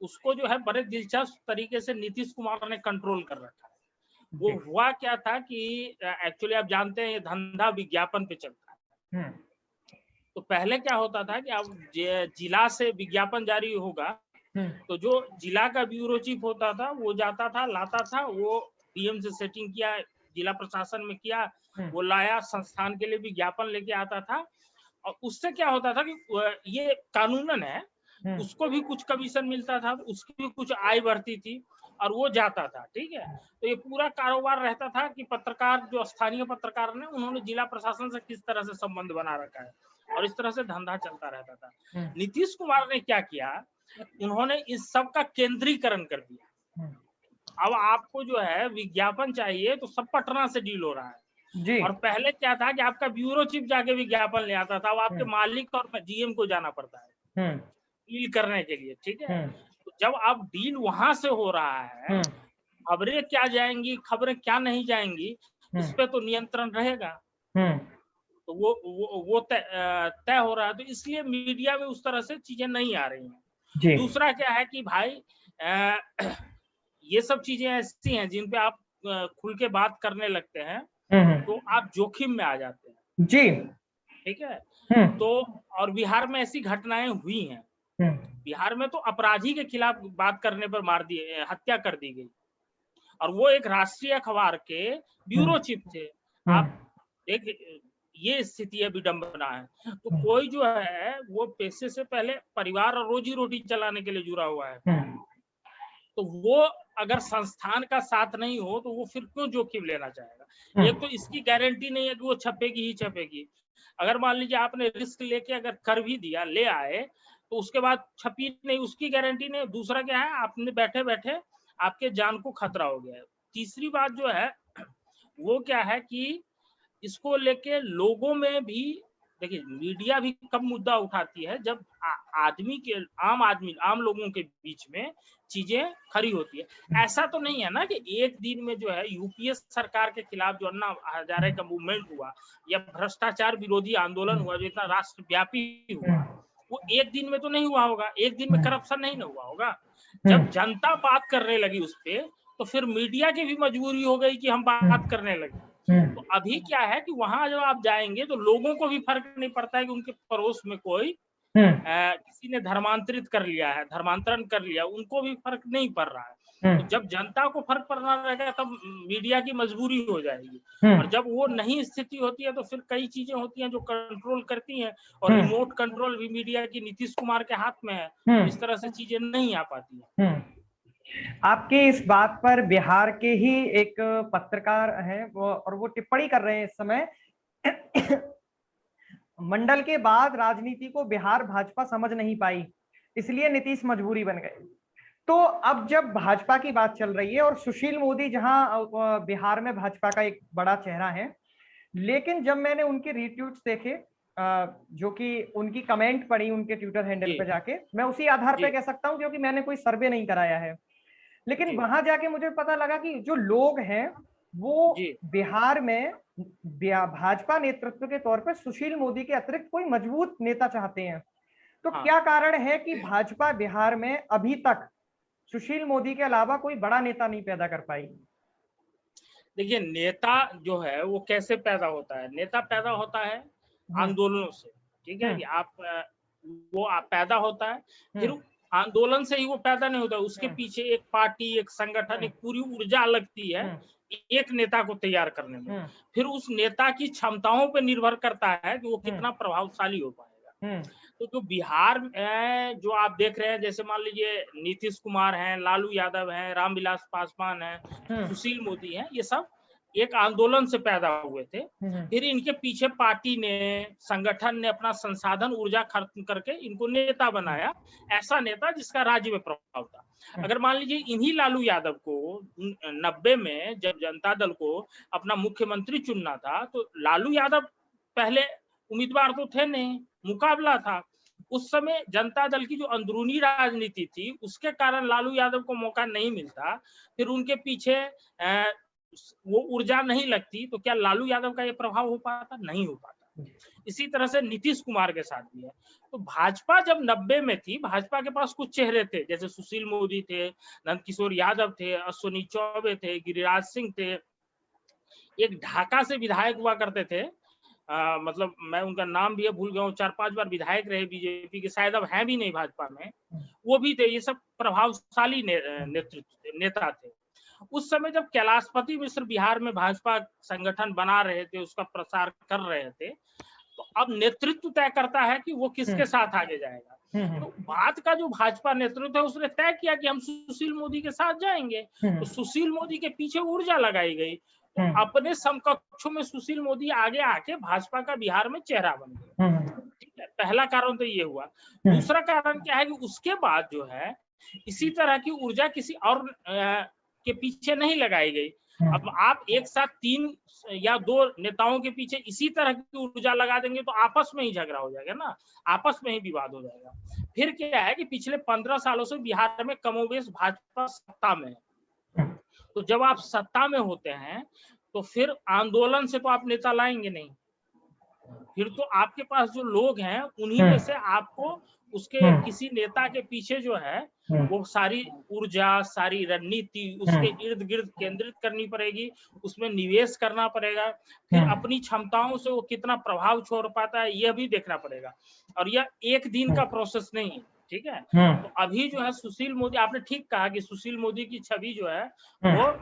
उसको जो है बड़े दिलचस्प तरीके से नीतीश कुमार ने कंट्रोल कर रखा है। वो हुआ क्या था कि एक्चुअली आप जानते हैं ये धंधा विज्ञापन पे चलता है। तो पहले क्या होता था कि अब जिला से विज्ञापन जारी होगा तो जो जिला का ब्यूरो चीफ होता था वो जाता था, लाता था, वो डीएम से सेटिंग किया, जिला प्रशासन में किया, वो लाया, संस्थान के लिए विज्ञापन लेके आता था। और उससे क्या होता था कि ये कानूनन है, उसको भी कुछ कमीशन मिलता था, उसकी भी कुछ आय बढ़ती थी और वो जाता था। ठीक है, तो ये पूरा कारोबार रहता था कि पत्रकार, जो स्थानीय पत्रकार ने, उन्होंने जिला प्रशासन से किस तरह से संबंध बना रखा है, और इस तरह से धंधा चलता रहता था। नीतीश कुमार ने क्या किया, उन्होंने इस सब का केंद्रीकरण कर दिया। अब आपको जो है विज्ञापन चाहिए तो सब पटना से डील हो रहा है। और पहले क्या था कि आपका ब्यूरो चीफ जाके विज्ञापन ले आता था, अब आपके मालिक और जीएम को जाना पड़ता है डील करने के लिए। ठीक है, तो जब अब डील वहां से हो रहा है, खबरें क्या जाएंगी, खबरें क्या नहीं जाएंगी, इस पे तो नियंत्रण रहेगा। तो वो तय हो रहा है। तो इसलिए मीडिया में उस तरह से चीजें नहीं आ रही हैं। दूसरा क्या है कि भाई ये सब चीजें ऐसी हैं जिन पे आप खुल के बात करने लगते हैं तो आप जोखिम में आ जाते हैं। ठीक है, तो और बिहार में ऐसी घटनाएं हुई हैं। बिहार में तो अपराधी के खिलाफ बात करने पर हत्या कर दी गई, और वो एक राष्ट्रीय अखबार के ब्यूरो चीफ थे। आप देख, ये स्थिति है, विडंबना है। तो कोई जो है वो पेशे से पहले परिवार और रोजी रोटी चलाने के लिए जुड़ा हुआ है, तो वो अगर संस्थान का साथ नहीं हो तो वो फिर क्यों जोखिम लेना चाहेगा? एक तो इसकी गारंटी नहीं है कि वो छपेगी ही छपेगी। अगर मान लीजिए आपने रिस्क लेके अगर कर भी दिया, ले आए, तो उसके बाद छपी नहीं, उसकी गारंटी नहीं। दूसरा क्या है, आपने बैठे बैठे आपके जान को खतरा हो गया है। तीसरी बात जो है वो क्या है कि इसको लेके लोगों में भी, देखिए मीडिया भी कब मुद्दा उठाती है जब आम लोगों के बीच में चीजें खड़ी होती है। ऐसा तो नहीं है ना कि एक दिन में जो है यूपीए सरकार के खिलाफ जो अन्ना हजारे का मूवमेंट हुआ या भ्रष्टाचार विरोधी आंदोलन हुआ जो इतना राष्ट्रव्यापी हुआ, वो एक दिन में तो नहीं हुआ होगा, एक दिन में करप्शन नहीं ना हुआ होगा। जब जनता बात करने लगी उस पर, तो फिर मीडिया की भी मजबूरी हो गई कि हम बात करने लगे। तो अभी क्या है कि वहां जब आप जाएंगे तो लोगों को भी फर्क नहीं पड़ता है कि उनके पड़ोस में कोई किसी ने धर्मांतरण कर लिया, उनको भी फर्क नहीं पड़ रहा है। तो जब जनता को फर्क पड़ना रहेगा तब मीडिया की मजबूरी हो जाएगी, और जब वो नहीं स्थिति होती है तो फिर कई चीजें होती हैं जो कंट्रोल करती हैं, और रिमोट कंट्रोल भी मीडिया की नीतीश कुमार के हाथ में है, तो इस तरह से चीजें नहीं आ पाती है। आपके इस बात पर बिहार के ही एक पत्रकार हैं वो, और वो टिप्पणी कर रहे हैं इस समय मंडल के बाद राजनीति को बिहार भाजपा समझ नहीं पाई, इसलिए नीतीश मजबूरी बन गए। तो अब जब भाजपा की बात चल रही है और सुशील मोदी जहां बिहार में भाजपा का एक बड़ा चेहरा है, लेकिन जब मैंने उनके रीट्वीट्स देखे, जो कि उनकी कमेंट पढ़ी उनके ट्विटर हैंडल पे जाके, मैं उसी आधार पे कह सकता हूं, क्योंकि मैंने कोई सर्वे नहीं कराया है, लेकिन वहां जाके मुझे पता लगा कि जो लोग हैं वो बिहार में भाजपा नेतृत्व के तौर पर सुशील मोदी के अतिरिक्त कोई मजबूत नेता चाहते हैं। तो क्या कारण है कि भाजपा बिहार में अभी तक सुशील मोदी के अलावा कोई बड़ा नेता नहीं पैदा कर पाई? देखिए, नेता जो है वो कैसे पैदा होता है? नेता पैदा होता है आंदोलनों से, ठीक है कि आप पैदा होता है, फिर आंदोलन से ही वो पैदा नहीं होता, उसके पीछे एक पार्टी, एक संगठन, एक पूरी ऊर्जा लगती है एक नेता को तैयार करने में। फिर उस नेता की क्षमताओं पर निर्भर करता है कि वो कितना प्रभावशाली हो पाएगा। तो जो बिहार में जो आप देख रहे हैं, जैसे मान लीजिए नीतीश कुमार हैं, लालू यादव हैं, रामविलास पासवान हैं, सुशील मोदी हैं, ये सब एक आंदोलन से पैदा हुए थे। फिर इनके पीछे पार्टी ने, संगठन ने अपना संसाधन, ऊर्जा खर्च करके इनको नेता बनाया, ऐसा नेता जिसका राज्य में प्रभाव था। अगर मान लीजिए इन्हीं लालू यादव को 90 में जब जनता दल को अपना मुख्यमंत्री चुनना था, तो लालू यादव पहले उम्मीदवार तो थे नहीं, मुकाबला था। उस समय जनता दल की जो अंदरूनी राजनीति थी, उसके कारण लालू यादव को मौका नहीं मिलता, फिर उनके पीछे वो ऊर्जा नहीं लगती, तो क्या लालू यादव का ये प्रभाव हो पाता? नहीं हो पाता। इसी तरह से नीतीश कुमार के साथ भी है। तो भाजपा जब 90 में थी, भाजपा के पास कुछ चेहरे थे, जैसे सुशील मोदी थे, नंदकिशोर यादव थे, अश्विनी चौबे थे, गिरिराज सिंह थे, एक ढाका से विधायक हुआ करते थे, मतलब मैं उनका नाम भी भूल गया हूँ, 4-5 बार विधायक रहे बीजेपी के, शायद अब हैं भी नहीं भाजपा में, वो भी थे। ये सब प्रभावशाली नेता थे। उस समय जब कैलाशपति मिश्र बिहार में भाजपा संगठन बना रहे थे, उसका प्रसार कर रहे थे, तो अब नेतृत्व तय करता है कि वो किसके साथ आगे जाएगा। तो बाद का जो भाजपा नेतृत्व है उसने तय किया कि हम सुशील मोदी के साथ जाएंगे, तो सुशील मोदी के पीछे ऊर्जा लगाई गई। तो अपने समकक्षों में सुशील मोदी आगे आके भाजपा का बिहार में चेहरा बन गए। ठीक है, पहला कारण तो ये हुआ। दूसरा कारण क्या है कि उसके बाद जो है इसी तरह की ऊर्जा किसी और के पीछे नहीं लगाई गई। अब आप एक साथ 3 या 2 नेताओं के पीछे इसी तरह की ऊर्जा लगा देंगे तो आपस में ही झगड़ा हो जाएगा ना, आपस में ही विवाद हो जाएगा। फिर क्या है कि पिछले 15 सालों से बिहार में कमोबेश भाजपा सत्ता में है, तो जब आप सत्ता में होते हैं तो फिर आंदोलन से तो आप नेता लाएंगे नहीं, फिर तो आपके पास जो लोग हैं उन्हीं में से आपको उसके किसी नेता के पीछे जो है वो सारी ऊर्जा, सारी रणनीति उसके इर्द गिर्द केंद्रित करनी पड़ेगी, उसमें निवेश करना पड़ेगा, फिर अपनी क्षमताओं से वो कितना प्रभाव छोड़ पाता है यह भी देखना पड़ेगा, और यह एक दिन का प्रोसेस नहीं है। ठीक है, तो अभी जो है सुशील मोदी, आपने ठीक कहा कि सुशील मोदी की छवि जो है वो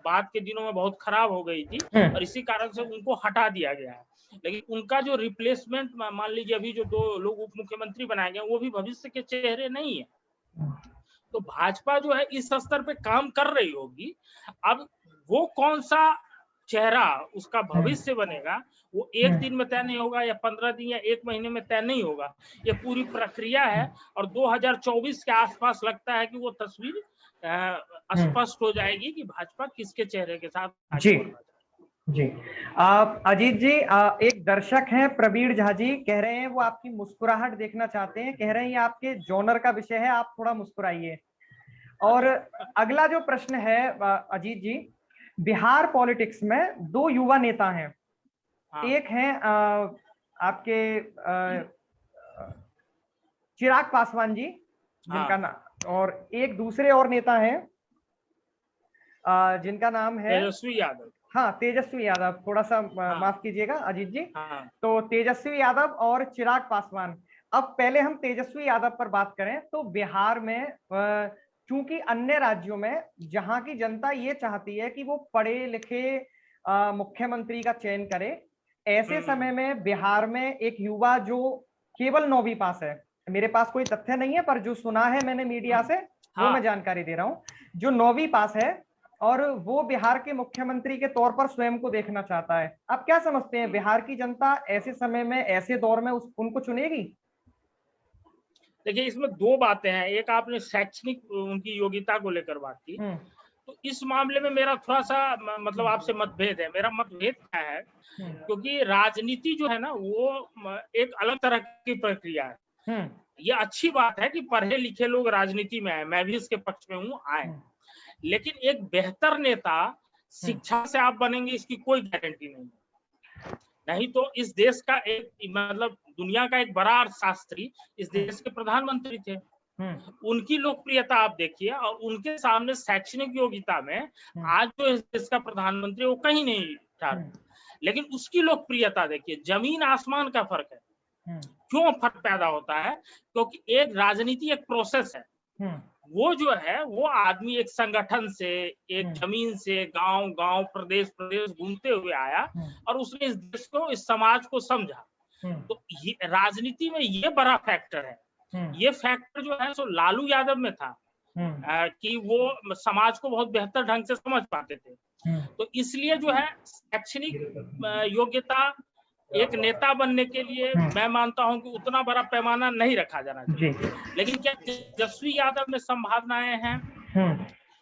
बाद के दिनों में बहुत खराब हो गई थी और इसी कारण से उनको हटा दिया गया है। लेकिन उनका जो रिप्लेसमेंट, मान लीजिए अभी जो 2 लोग उप मुख्यमंत्री बनाए गए वो भी भविष्य के चेहरे नहीं है। तो भाजपा जो है इस स्तर पे काम कर रही होगी। अब वो कौन सा चेहरा उसका भविष्य बनेगा वो एक दिन में तय नहीं होगा या 15 दिन या 1 महीने में तय नहीं होगा, ये पूरी प्रक्रिया है और 2024 के आसपास लगता है कि वो तस्वीर स्पष्ट हो जाएगी कि भाजपा किसके चेहरे के साथ आगे बढ़ना जी। अजीत जी, एक दर्शक हैं प्रवीण झा जी, कह रहे हैं वो आपकी मुस्कुराहट देखना चाहते हैं, कह रहे हैं ये आपके जॉनर का विषय है, आप थोड़ा मुस्कुराइए। और अगला जो प्रश्न है अजीत जी, बिहार पॉलिटिक्स में 2 युवा नेता हैं। एक हैं आपके चिराग पासवान जी, जिनका नाम, और एक दूसरे और नेता हैं जिनका नाम है तेजस्वी यादव। हाँ, तेजस्वी यादव, थोड़ा सा माफ कीजिएगा अजीत जी। तो तेजस्वी यादव और चिराग पासवान। अब पहले हम तेजस्वी यादव पर बात करें तो बिहार में चूंकि अन्य राज्यों में जहां की जनता ये चाहती है कि वो पढ़े लिखे मुख्यमंत्री का चयन करे, ऐसे समय में बिहार में एक युवा जो केवल 9वीं पास है, मेरे पास कोई तथ्य नहीं है पर जो सुना है मैंने मीडिया से वो मैं जानकारी दे रहा हूँ, जो 9वीं पास है और वो बिहार के मुख्यमंत्री के तौर पर स्वयं को देखना चाहता है। आप क्या समझते हैं, बिहार की जनता ऐसे समय में, ऐसे दौर में उनको चुनेगी? देखिए, इसमें दो बातें हैं। एक आपने शैक्षणिक उनकी योग्यता को लेकर बात की, तो इस मामले में मेरा थोड़ा सा मतलब आपसे मतभेद है। मेरा मतभेद क्या है, क्योंकि राजनीति जो है ना वो एक अलग तरह की प्रक्रिया है। ये अच्छी बात है कि पढ़े लिखे लोग राजनीति में आए, मैं भी इसके पक्ष में हूँ, आए। लेकिन एक बेहतर नेता शिक्षा से आप बनेंगे इसकी कोई गारंटी नहीं। नहीं तो इस देश का एक मतलब दुनिया का एक बड़ा अर्थशास्त्री इस देश के प्रधानमंत्री थे। उनकी लोकप्रियता आप देखिए, और उनके सामने शैक्षणिक योग्यता में आज जो इस देश का प्रधानमंत्री वो कहीं नहीं था। लेकिन उसकी लोकप्रियता देखिए, जमीन आसमान का फर्क है। क्यों फर्क पैदा होता है? क्योंकि एक राजनीति एक प्रोसेस है। वो जो है वो आदमी एक संगठन से, एक जमीन से, गांव गांव, प्रदेश प्रदेश घूमते हुए आया और उसने इस देश को, इस समाज को समझा। तो ये राजनीति में ये बड़ा फैक्टर है। ये फैक्टर जो है सो लालू यादव में था कि वो समाज को बहुत बेहतर ढंग से समझ पाते थे। तो इसलिए जो है शैक्षणिक योग्यता एक नेता बनने के लिए मैं मानता हूं कि उतना बड़ा पैमाना नहीं रखा जाना चाहिए। लेकिन क्या तेजस्वी यादव में संभावनाएं हैं?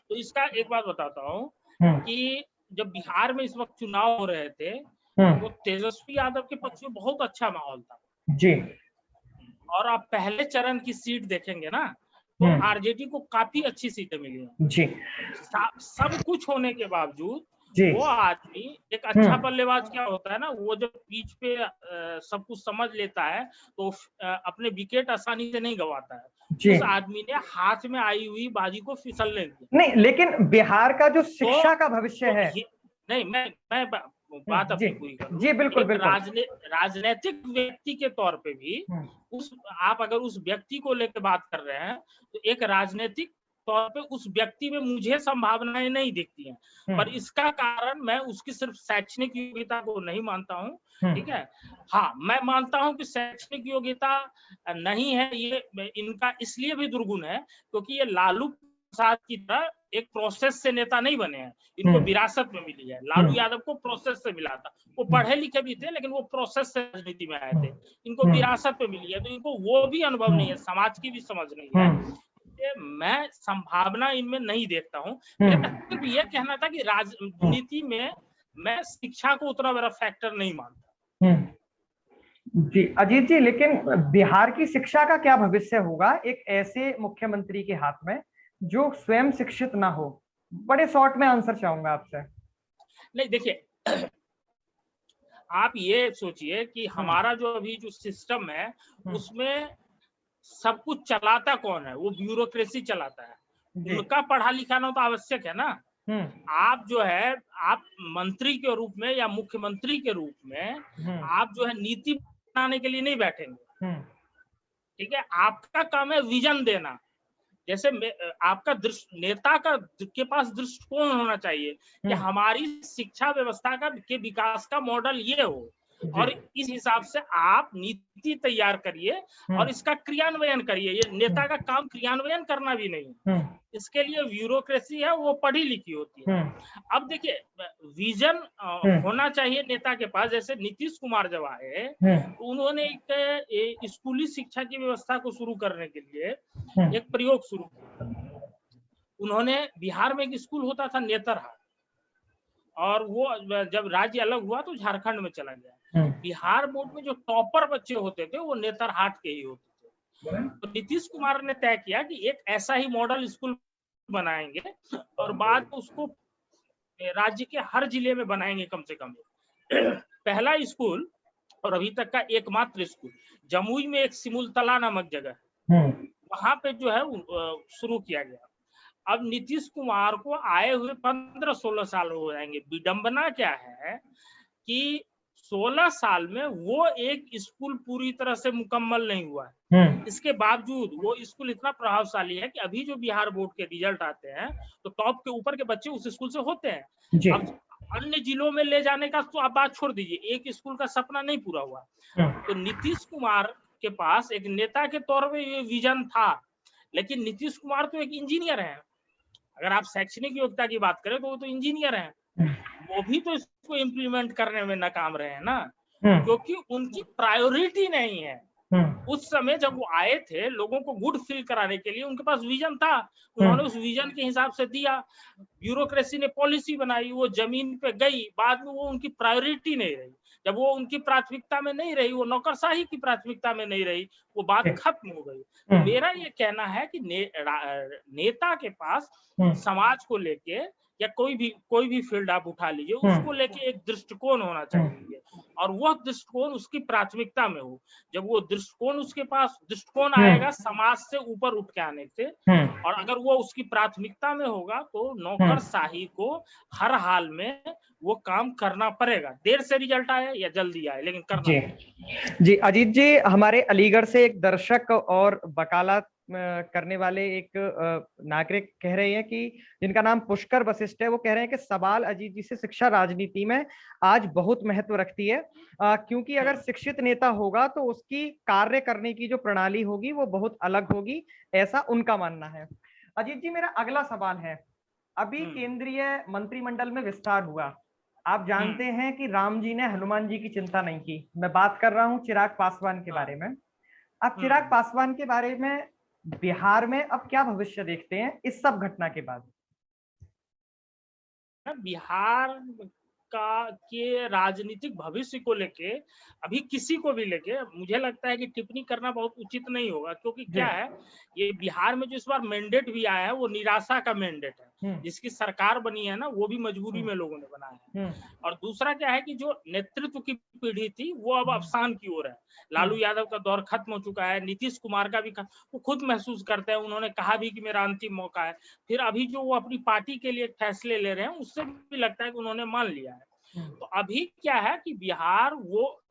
तो इसका एक बात बताता हूं कि जब बिहार में इस वक्त चुनाव हो रहे थे तो तेजस्वी यादव के पक्ष में बहुत अच्छा माहौल था जी। और आप पहले चरण की सीट देखेंगे ना तो आरजेडी को काफी अच्छी सीटें मिली हैं जी। सब कुछ होने के बावजूद जी। वो आदमी एक अच्छा बल्लेबाज क्या होता है ना, वो जब पिच पे सब कुछ समझ लेता है तो अपने विकेट आसानी से नहीं गवाता है। उस आदमी ने हाथ में आई हुई बाजी को फिसलने दिया नहीं, लेकिन बिहार का जो शिक्षा का भविष्य है, नहीं मैं बात अपनी पूरी करूं। जी बिल्कुल बिल्कुल। राजनीतिक व्यक्ति के तौर पे भी आप अगर उस व्यक्ति को लेकर बात कर रहे हैं तो एक राजनीतिक तौर पे उस व्यक्ति में मुझे संभावनाएं नहीं दिखती हैं। पर इसका कारण मैं उसकी सिर्फ शैक्षणिक योग्यता को नहीं मानता हूं। ठीक है, हाँ मैं मानता हूं कि शैक्षणिक योग्यता नहीं है, ये इनका इसलिए भी दुर्गुण है क्योंकि ये लालू प्रसाद की तरह एक प्रोसेस से नेता नहीं बने हैं। इनको विरासत में मिली है। लालू यादव को प्रोसेस से मिला था। वो पढ़े लिखे भी थे लेकिन वो प्रोसेस से राजनीति में आए थे। इनको विरासत में मिली है तो इनको वो भी अनुभव नहीं है, समाज की भी समझ नहीं है। मैं संभावना इनमें नहीं देखता हूँ। मेरा सिर्फ ये कहना था कि राजनीति में मैं शिक्षा को उतना बड़ा फैक्टर नहीं मानता। जी अजीत जी, लेकिन बिहार की शिक्षा का क्या भविष्य होगा एक ऐसे मुख्यमंत्री के हाथ में जो स्वयं शिक्षित ना हो? बड़े शॉर्ट में आंसर चाहूंगा आपसे। नहीं देखिए, आप ये सोचिए कि हमारा जो अभी जो सिस्टम है उसमें सब कुछ चलाता कौन है? वो ब्यूरोक्रेसी चलाता है। उनका पढ़ा लिखाना तो आवश्यक है ना। आप जो है आप मंत्री के रूप में या मुख्यमंत्री के रूप में आप जो है नीति बनाने के लिए नहीं बैठेंगे। ठीक है, आपका काम है विजन देना। जैसे आपका नेता का के पास दृष्टिकोण होना चाहिए कि हमारी शिक्षा व्यवस्था का के विकास का मॉडल ये हो और इस हिसाब से आप नीति तैयार करिए और इसका क्रियान्वयन करिए। ये नेता का काम क्रियान्वयन करना भी नहीं, इसके लिए ब्यूरोक्रेसी है, वो पढ़ी लिखी होती है। अब देखिए, विजन होना चाहिए नेता के पास। जैसे नीतीश कुमार जब आए तो उन्होंने एक स्कूली शिक्षा की व्यवस्था को शुरू करने के लिए एक प्रयोग शुरू किया। उन्होंने बिहार में एक स्कूल होता था नेतरहाट, और वो जब राज्य अलग हुआ तो झारखंड में चला गया। बिहार बोर्ड में जो टॉपर बच्चे होते थे वो नेतरहाट के ही होते थे। तो नीतीश कुमार ने तय किया कि एक ऐसा ही मॉडल स्कूल बनाएंगे और बाद में उसको राज्य के हर जिले में बनाएंगे कम से कम। पहला स्कूल और अभी तक का एकमात्र स्कूल जमुई में एक सिमुलतला नामक जगह है, वहां पे जो है शुरू किया गया। अब नीतीश कुमार को आए हुए 15-16 साल हो जाएंगे। विडंबना क्या है कि 16 साल में वो एक स्कूल पूरी तरह से मुकम्मल नहीं हुआ है। इसके बावजूद वो स्कूल इतना प्रभावशाली है कि अभी जो बिहार बोर्ड के रिजल्ट आते हैं तो टॉप के ऊपर के बच्चे उस स्कूल से होते हैं। अब अन्य जिलों में ले जाने का तो आप बात छोड़ दीजिए, एक स्कूल का सपना नहीं पूरा हुआ। तो नीतीश कुमार के पास एक नेता के तौर पर ये विजन था, लेकिन नीतीश कुमार तो एक इंजीनियर है। अगर आप शैक्षणिक योग्यता की बात करें तो वो तो इंजीनियर हैं, वो भी तो इसको इम्प्लीमेंट करने में नाकाम रहे हैं ना, क्योंकि उनकी प्रायोरिटी नहीं है। उस समय जब वो आए थे लोगों को गुड फील कराने के लिए, उनके पास विजन था, उन्होंने उस विजन के हिसाब से दिया, ब्यूरोक्रेसी ने पॉलिसी बनाई, वो जमीन पे गई, बाद में वो उनकी प्रायोरिटी नहीं रही। जब वो उनकी प्राथमिकता में नहीं रही, वो नौकरशाही की प्राथमिकता में नहीं रही, वो बात खत्म हो गई। तो मेरा ये कहना है कि नेता के पास समाज को लेके या कोई भी फील्ड आप उठा लीजिए, उसको लेके एक दृष्टिकोण होना चाहिए, और वह दृष्टिकोण उसकी प्राथमिकता में हो। जब वो दृष्टिकोण उसके पास दृष्टिकोण आएगा समाज से ऊपर उठ के आने से, और अगर वो उसकी प्राथमिकता में होगा तो नौकरशाही को हर हाल में वो काम करना पड़ेगा, देर से रिजल्ट आए या जल्दी आए, लेकिन करना जी अजीत जी, हमारे अलीगढ़ से एक दर्शक और वकालत करने वाले एक नागरिक कह रहे हैं कि जिनका नाम पुष्कर वशिष्ठ है, वो कह रहे हैं कि सवाल अजीत जी से, शिक्षा राजनीति में आज बहुत महत्व रखती है, क्योंकि अगर शिक्षित नेता होगा तो उसकी कार्य करने की जो प्रणाली होगी वो बहुत अलग होगी, ऐसा उनका मानना है। अजीत जी, मेरा अगला सवाल है, अभी केंद्रीय मंत्रिमंडल में विस्तार हुआ, आप जानते हैं कि राम जी ने हनुमान जी की चिंता नहीं की। मैं बात कर रहा हूं चिराग पासवान के बारे में। अब चिराग पासवान के बारे में बिहार में अब क्या भविष्य देखते हैं इस सब घटना के बाद? बिहार का के राजनीतिक भविष्य को लेके अभी किसी को भी लेके मुझे लगता है कि टिप्पणी करना बहुत उचित नहीं होगा, क्योंकि क्या है, ये बिहार में जो इस बार मैंडेट भी आया है वो निराशा का मैंडेट है। जिसकी सरकार बनी है ना, वो भी मजबूरी में लोगों ने बनाया है। और दूसरा क्या है कि जो नेतृत्व की पीढ़ी थी वो अब अवसान की ओर है। लालू यादव का दौर खत्म हो चुका है, नीतीश कुमार का भी वो खुद महसूस करते हैं, उन्होंने कहा भी कि मेरा अंतिम मौका है। फिर अभी जो वो अपनी पार्टी के लिए फैसले ले रहे हैं, उससे भी लगता है कि उन्होंने मान लिया है। तो अभी क्या है कि बिहार वो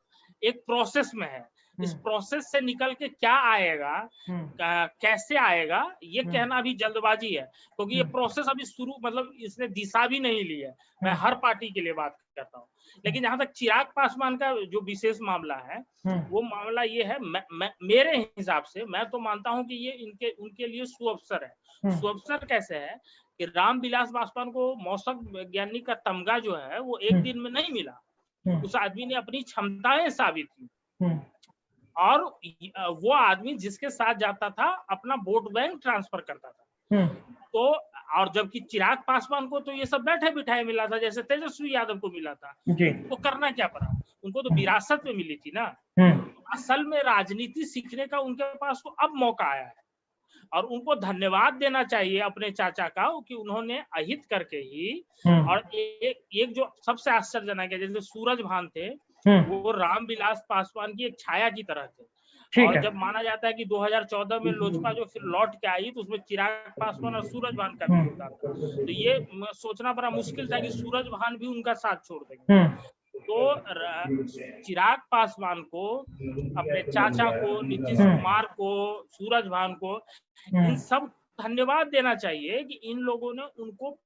एक प्रोसेस में है, इस प्रोसेस से निकल के क्या आएगा, कैसे आएगा, ये कहना अभी जल्दबाजी है, क्योंकि ये प्रोसेस अभी शुरू, मतलब इसने दिशा भी नहीं ली है। मैं हर पार्टी के लिए बात करता हूँ, लेकिन जहां तक चिराग पासवान का जो विशेष मामला है, वो मामला ये है, मेरे हिसाब से मैं तो मानता हूं कि ये उनके लिए सुअवसर है। सुअवसर कैसे है कि रामविलास पासवान को मौसम वैज्ञानिक का तमगा जो है वो एक दिन में नहीं मिला, उस आदमी ने अपनी क्षमताएं साबित की, और वो आदमी जिसके साथ जाता था अपना वोट बैंक ट्रांसफर करता था। तो और जबकि चिराग पासवान को तो ये सब बैठे बिठाए मिला था, जैसे तेजस्वी यादव को मिला था, उनको करना क्या पड़ा, उनको तो विरासत में मिली थी ना। असल में राजनीति सीखने का उनके पास तो अब मौका आया है, और उनको धन्यवाद देना चाहिए अपने चाचा का कि उन्होंने अहित करके ही, और एक जो सबसे आश्चर्यजनक है, जैसे सूरज भान थे, वो रामविलास पासवान की एक छाया की तरह थे। और जब माना जाता है कि 2014 में लोजपा जो फिर लौट के आई, तो उसमें चिराग पासवान और सूरज भान का भी योगदान था। तो ये सोचना बड़ा मुश्किल था कि सूरज भान भी उनका साथ छोड़ देंगे। तो चिराग पासवान को, अपने चाचा को, नीतीश कुमार को, सूरज भान को, इन सब धन्यवाद देना चाहिए कि इन लोगों ने उनको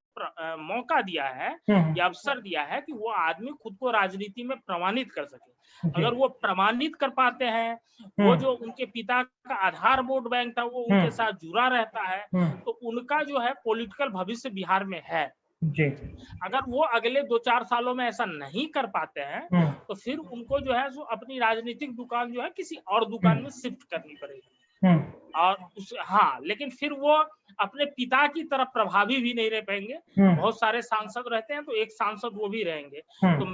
मौका दिया है, या अवसर दिया है कि वो आदमी खुद को राजनीति में प्रमाणित कर सके। अगर वो प्रमाणित कर पाते हैं, वो जो उनके पिता का आधार वोट बैंक था वो उनके साथ जुड़ा रहता है, तो उनका जो है पॉलिटिकल भविष्य बिहार में है। अगर वो अगले 2-4 सालों में ऐसा नहीं कर पाते हैं, तो फिर उनको जो है सो अपनी राजनीतिक दुकान जो है किसी और दुकान में शिफ्ट करनी पड़ेगी। और लेकिन फिर वो अपने पिता की तरह प्रभावी भी नहीं रह पाएंगे। बहुत सारे सांसद रहते हैं, तो एक सांसद वो भी रहेंगे। तो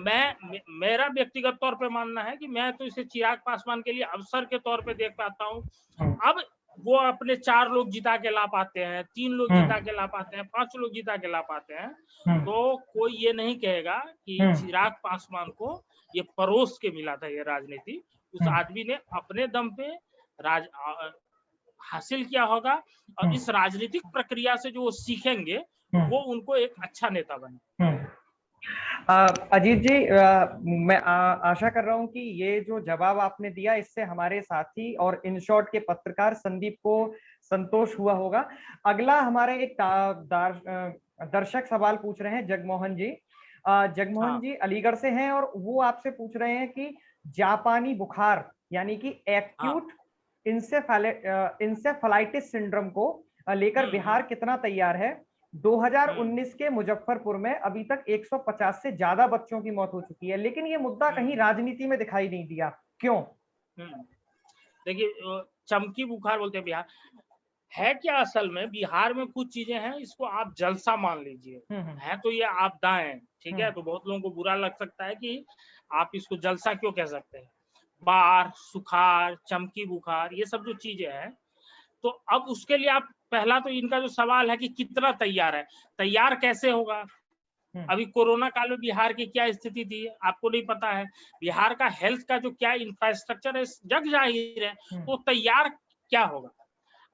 मेरा व्यक्तिगत तौर पे मानना है कि मैं तो इसे चिराग पासवान के लिए अवसर के तौर पे देख पाता हूँ। अब वो अपने 4 लोग जिता के ला पाते हैं, 3 लोग जिता के ला पाते हैं, 5 लोग जिता के ला पाते हैं, तो कोई ये नहीं कहेगा कि चिराग पासवान को ये परोस के मिला था ये राजनीति। उस आदमी ने अपने दम पे हासिल किया होगा, और इस राजनीतिक प्रक्रिया से जो वो सीखेंगे, वो उनको एक अच्छा नेता बने। अजीत जी, मैं आशा कर रहा हूं कि ये जो जवाब आपने दिया, इससे हमारे साथी और इन शॉर्ट के पत्रकार संदीप को संतोष हुआ होगा। अगला हमारे एक दर्शक सवाल पूछ रहे हैं, जगमोहन जी। जगमोहन जी अलीगढ़ से हैं, और वो आपसे पूछ रहे हैं कि जापानी बुखार यानी कि एक्यूट इंसेफेलाइटिस सिंड्रोम को लेकर बिहार कितना तैयार है, 2019 के मुजफ्फरपुर में अभी तक 150 से ज्यादा बच्चों की मौत हो चुकी है, लेकिन ये मुद्दा कहीं राजनीति में दिखाई नहीं दिया, क्यों? देखिए, चमकी बुखार बोलते हैं बिहार है क्या? असल में बिहार में कुछ चीजें हैं, इसको आप जलसा मान लीजिए, है तो ये आपदाएं, ठीक है? तो बहुत लोगों को बुरा लग सकता है कि आप इसको जलसा क्यों कह सकते हैं। बाढ़, सुखाड़, चमकी बुखार, ये सब जो चीजें हैं, तो अब उसके लिए आप पहला तो इनका जो सवाल है कि कितना तैयार है, तैयार कैसे होगा? अभी कोरोना काल में बिहार की क्या स्थिति थी आपको नहीं पता है। बिहार का हेल्थ का जो क्या इंफ्रास्ट्रक्चर है जग जाहिर है, तो तैयार क्या होगा?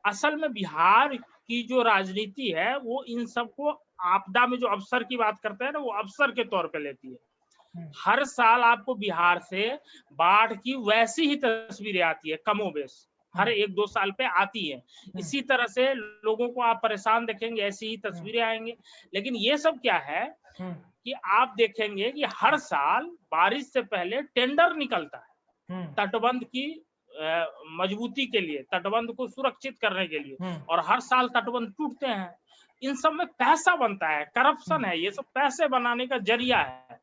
असल में बिहार की जो राजनीति है वो इन सबको आपदा में जो अवसर की बात करते हैं ना, वो अवसर के तौर पे लेती है। हर साल आपको बिहार से बाढ़ की वैसी ही तस्वीरें आती है, कमोबेश हर 1-2 साल पे आती है। इसी तरह से लोगों को आप परेशान देखेंगे, ऐसी ही तस्वीरें आएंगी। लेकिन ये सब क्या है कि आप देखेंगे कि हर साल बारिश से पहले टेंडर निकलता है तटबंध की मजबूती के लिए, तटबंध को सुरक्षित करने के लिए, और हर साल तटबंध टूटते हैं। इन सब में पैसा बनता है, करप्शन है, ये सब पैसे बनाने का जरिया है,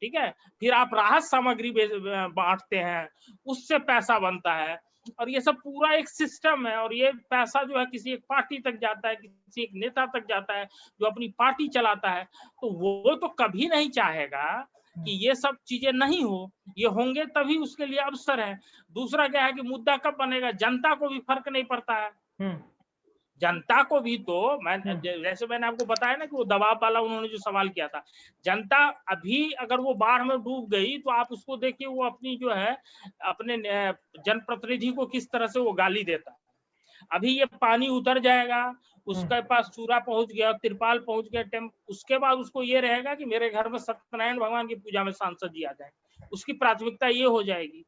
ठीक है? फिर आप राहत सामग्री बांटते हैं, उससे पैसा बनता है, और ये सब पूरा एक सिस्टम है। और ये पैसा जो है किसी एक पार्टी तक जाता है, किसी एक नेता तक जाता है जो अपनी पार्टी चलाता है। तो वो तो कभी नहीं चाहेगा कि ये सब चीजें नहीं हो, ये होंगे तभी उसके लिए अवसर है। दूसरा क्या है कि मुद्दा कब बनेगा, जनता को भी फर्क नहीं पड़ता है। जनता को भी तो जैसे मैंने आपको बताया ना कि वो दबाव वाला उन्होंने जो सवाल किया था, जनता अभी अगर वो बाढ़ में डूब गई तो आप उसको देखिए, वो अपनी जो है अपने जनप्रतिनिधि को किस तरह से वो गाली देता है। अभी ये पानी उतर जाएगा, उसके पास चूरा पहुंच गया, तिरपाल पहुंच गया, उसके बाद उसको ये रहेगा कि मेरे घर में सत्यनारायण भगवान की पूजा में सांसद जी आ जाए, उसकी प्राथमिकता ये हो जाएगी।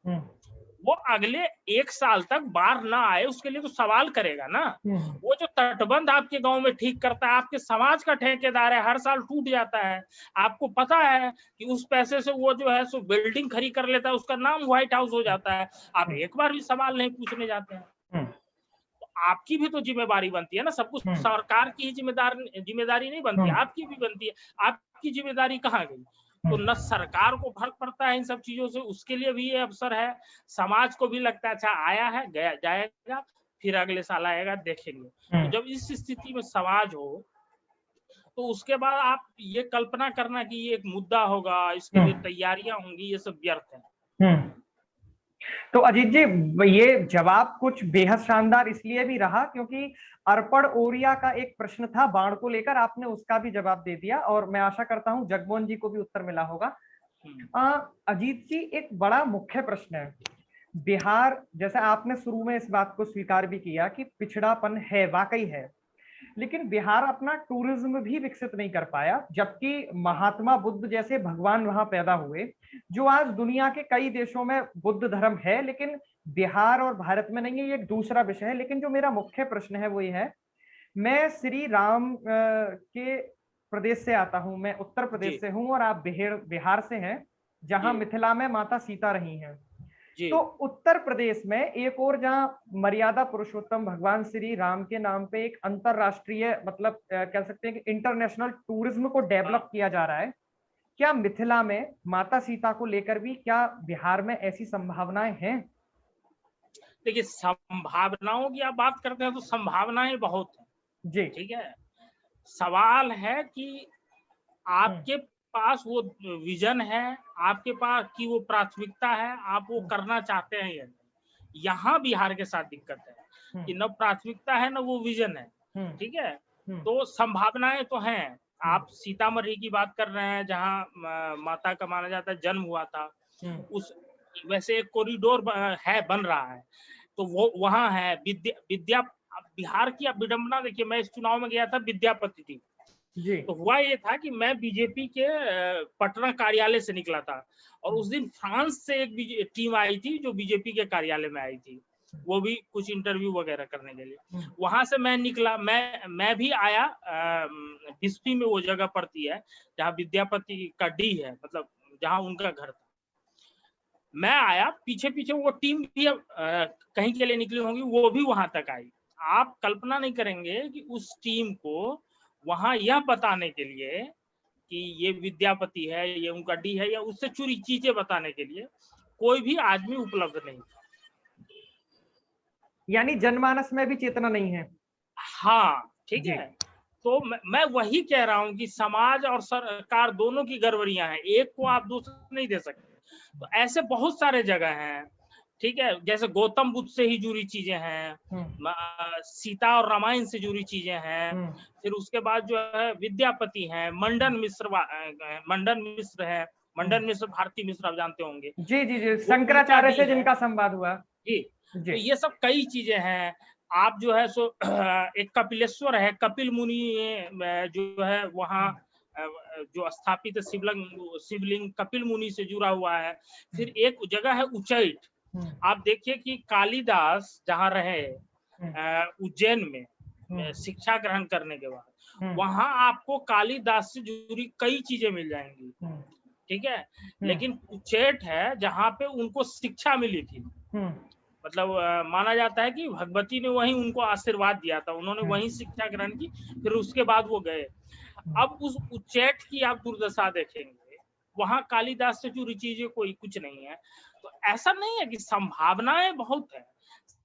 वो अगले 1 साल तक बाढ़ ना आए उसके लिए तो सवाल करेगा ना। वो जो तटबंध आपके गांव में ठीक करता है, आपके समाज का ठेकेदार है, हर साल टूट जाता है, आपको पता है कि उस पैसे से वो जो है सो बिल्डिंग खड़ी कर लेता है, उसका नाम व्हाइट हाउस हो जाता है, आप एक बार भी सवाल नहीं पूछने जाते हैं। तो आपकी भी तो जिम्मेदारी बनती है ना, सब कुछ सरकार की ही जिम्मेदारी नहीं बनती, आपकी भी बनती है। आपकी जिम्मेदारी कहाँ गई? तो न सरकार को फर्क पड़ता है इन सब चीजों से, उसके लिए भी ये अवसर है। समाज को भी लगता है अच्छा आया है, गया जाएगा, फिर अगले साल आएगा, देखेंगे। तो जब इस स्थिति में समाज हो तो उसके बाद आप ये कल्पना करना कि ये एक मुद्दा होगा, इसके लिए तैयारियां होंगी, ये सब व्यर्थ है। तो अजीत जी, ये जवाब कुछ बेहद शानदार इसलिए भी रहा क्योंकि अर्पण ओरिया का एक प्रश्न था बाढ़ को लेकर, आपने उसका भी जवाब दे दिया, और मैं आशा करता हूं जगमोहन जी को भी उत्तर मिला होगा। अजीत जी, एक बड़ा मुख्य प्रश्न है बिहार, जैसे आपने शुरू में इस बात को स्वीकार भी किया कि पिछड़ापन है, वाकई है, लेकिन बिहार अपना टूरिज्म भी विकसित नहीं कर पाया, जबकि महात्मा बुद्ध जैसे भगवान वहां पैदा हुए, जो आज दुनिया के कई देशों में बुद्ध धर्म है, लेकिन बिहार और भारत में नहीं है, ये एक दूसरा विषय है। लेकिन जो मेरा मुख्य प्रश्न है वो ये है, मैं श्री राम के प्रदेश से आता हूं, मैं उत्तर प्रदेश से हूं और आप बिहार से हैं, जहां मिथिला में माता सीता रही हैं। तो उत्तर प्रदेश में एक और जहां मर्यादा पुरुषोत्तम भगवान श्री राम के नाम पे एक अंतरराष्ट्रीय, मतलब कह सकते हैं कि इंटरनेशनल टूरिज्म को डेवलप किया जा रहा है, क्या मिथिला में माता सीता को लेकर भी क्या बिहार में ऐसी संभावनाएं हैं? देखिए, संभावनाओं की आप बात करते हैं तो संभावनाएं बहुत हैं जी, ठीक है। सवाल है कि आपके पास वो विजन है, आपके पास की वो प्राथमिकता है, आप वो करना चाहते हैं या नहीं। यहाँ बिहार के साथ दिक्कत है कि न प्राथमिकता है न वो विजन है, ठीक है। तो संभावनाएं तो हैं। आप सीतामढ़ी की बात कर रहे हैं जहाँ माता का माना जाता है जन्म हुआ था, उस वैसे एक कॉरिडोर है, बन रहा है, तो वो वहाँ है। विद्या बिहार की अब विडंबना देखिए, मैं इस चुनाव में गया था, विद्यापति थी जी। तो हुआ ये था कि मैं बीजेपी के पटना कार्यालय से निकला था, और उस दिन फ्रांस से एक टीम आई थी जो बीजेपी के कार्यालय में आई थी, वो भी कुछ इंटरव्यू वगैरह करने के लिए। वहां से मैं निकला, मैं भी आया, बिस्फी में वो जगह पड़ती है जहाँ विद्यापति का डी है, मतलब जहाँ उनका घर था। मैं आया, पीछे पीछे वो टीम भी कहीं के लिए निकली होंगी, वो भी वहां तक आई। आप कल्पना नहीं करेंगे कि उस टीम को वहां यह बताने के लिए कि ये विद्यापति है, ये उनका डी है, या उससे जुड़ी चीजें बताने के लिए कोई भी आदमी उपलब्ध नहीं। यानी जनमानस में भी चेतना नहीं है। हाँ, ठीक जी। है। तो मैं वही कह रहा हूँ कि समाज और सरकार दोनों की गड़बड़ियां हैं, एक को आप दूसरा नहीं दे सकते। तो ऐसे बहुत सारे जगह हैं, ठीक है, जैसे गौतम बुद्ध से ही जुड़ी चीजें हैं, सीता और रामायण से जुड़ी चीजें हैं, फिर उसके बाद जो है विद्यापति हैं, मंडन मिश्र है, मंडन मिश्र भारती मिश्र आप जानते होंगे। जी जी जी, शंकराचार्य से जिनका संवाद हुआ। जी, तो ये सब कई चीजें हैं। आप जो है सो एक कपिलेश्वर है, कपिल मुनि जो है वहाँ जो स्थापित शिवलिंग कपिल मुनि से जुड़ा हुआ है। फिर एक जगह है उच्चैठ, आप देखिए कि कालिदास जहाँ रहे उज्जैन में शिक्षा ग्रहण करने के बाद, वहां आपको कालिदास से जुड़ी कई चीजें मिल जाएंगी, ठीक है। लेकिन उच्चैठ है जहाँ पे उनको शिक्षा मिली थी, मतलब माना जाता है कि भगवती ने वहीं उनको आशीर्वाद दिया था, उन्होंने वहीं शिक्षा ग्रहण की, फिर उसके बाद वो गए। अब उस उच्चैठ की आप दुर्दशा देखेंगे, वहां कालिदास से जुड़ी चीजें कोई कुछ नहीं है। तो ऐसा नहीं है कि संभावनाएं बहुत है,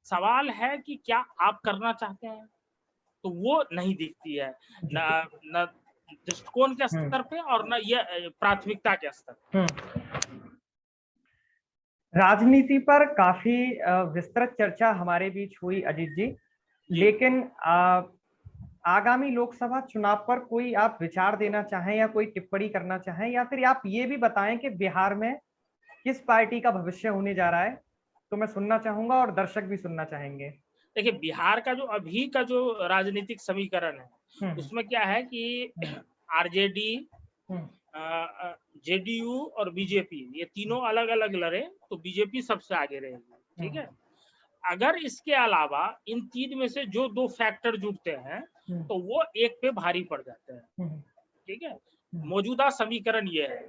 सवाल है कि क्या आप करना चाहते हैं, तो वो नहीं दिखती है न दृष्टिकोण के स्तर पे और न ये प्राथमिकता के स्तर पे। राजनीति पर काफी विस्तृत चर्चा हमारे बीच हुई अजीत जी, लेकिन आगामी लोकसभा चुनाव पर कोई आप विचार देना चाहें या कोई टिप्पणी करना चाहें, या फिर आप ये भी बताएं कि बिहार में किस पार्टी का भविष्य होने जा रहा है, तो मैं सुनना चाहूंगा और दर्शक भी सुनना चाहेंगे। देखिए, बिहार का जो अभी का जो राजनीतिक समीकरण है, उसमें क्या है कि आरजेडी, जेडीयू और बीजेपी, ये तीनों अलग अलग लड़े तो बीजेपी सबसे आगे रहेगी, ठीक है। अगर इसके अलावा इन तीन में से जो दो फैक्टर जुड़ते हैं तो वो एक पे भारी पड़ जाते हैं, ठीक है। मौजूदा समीकरण ये है,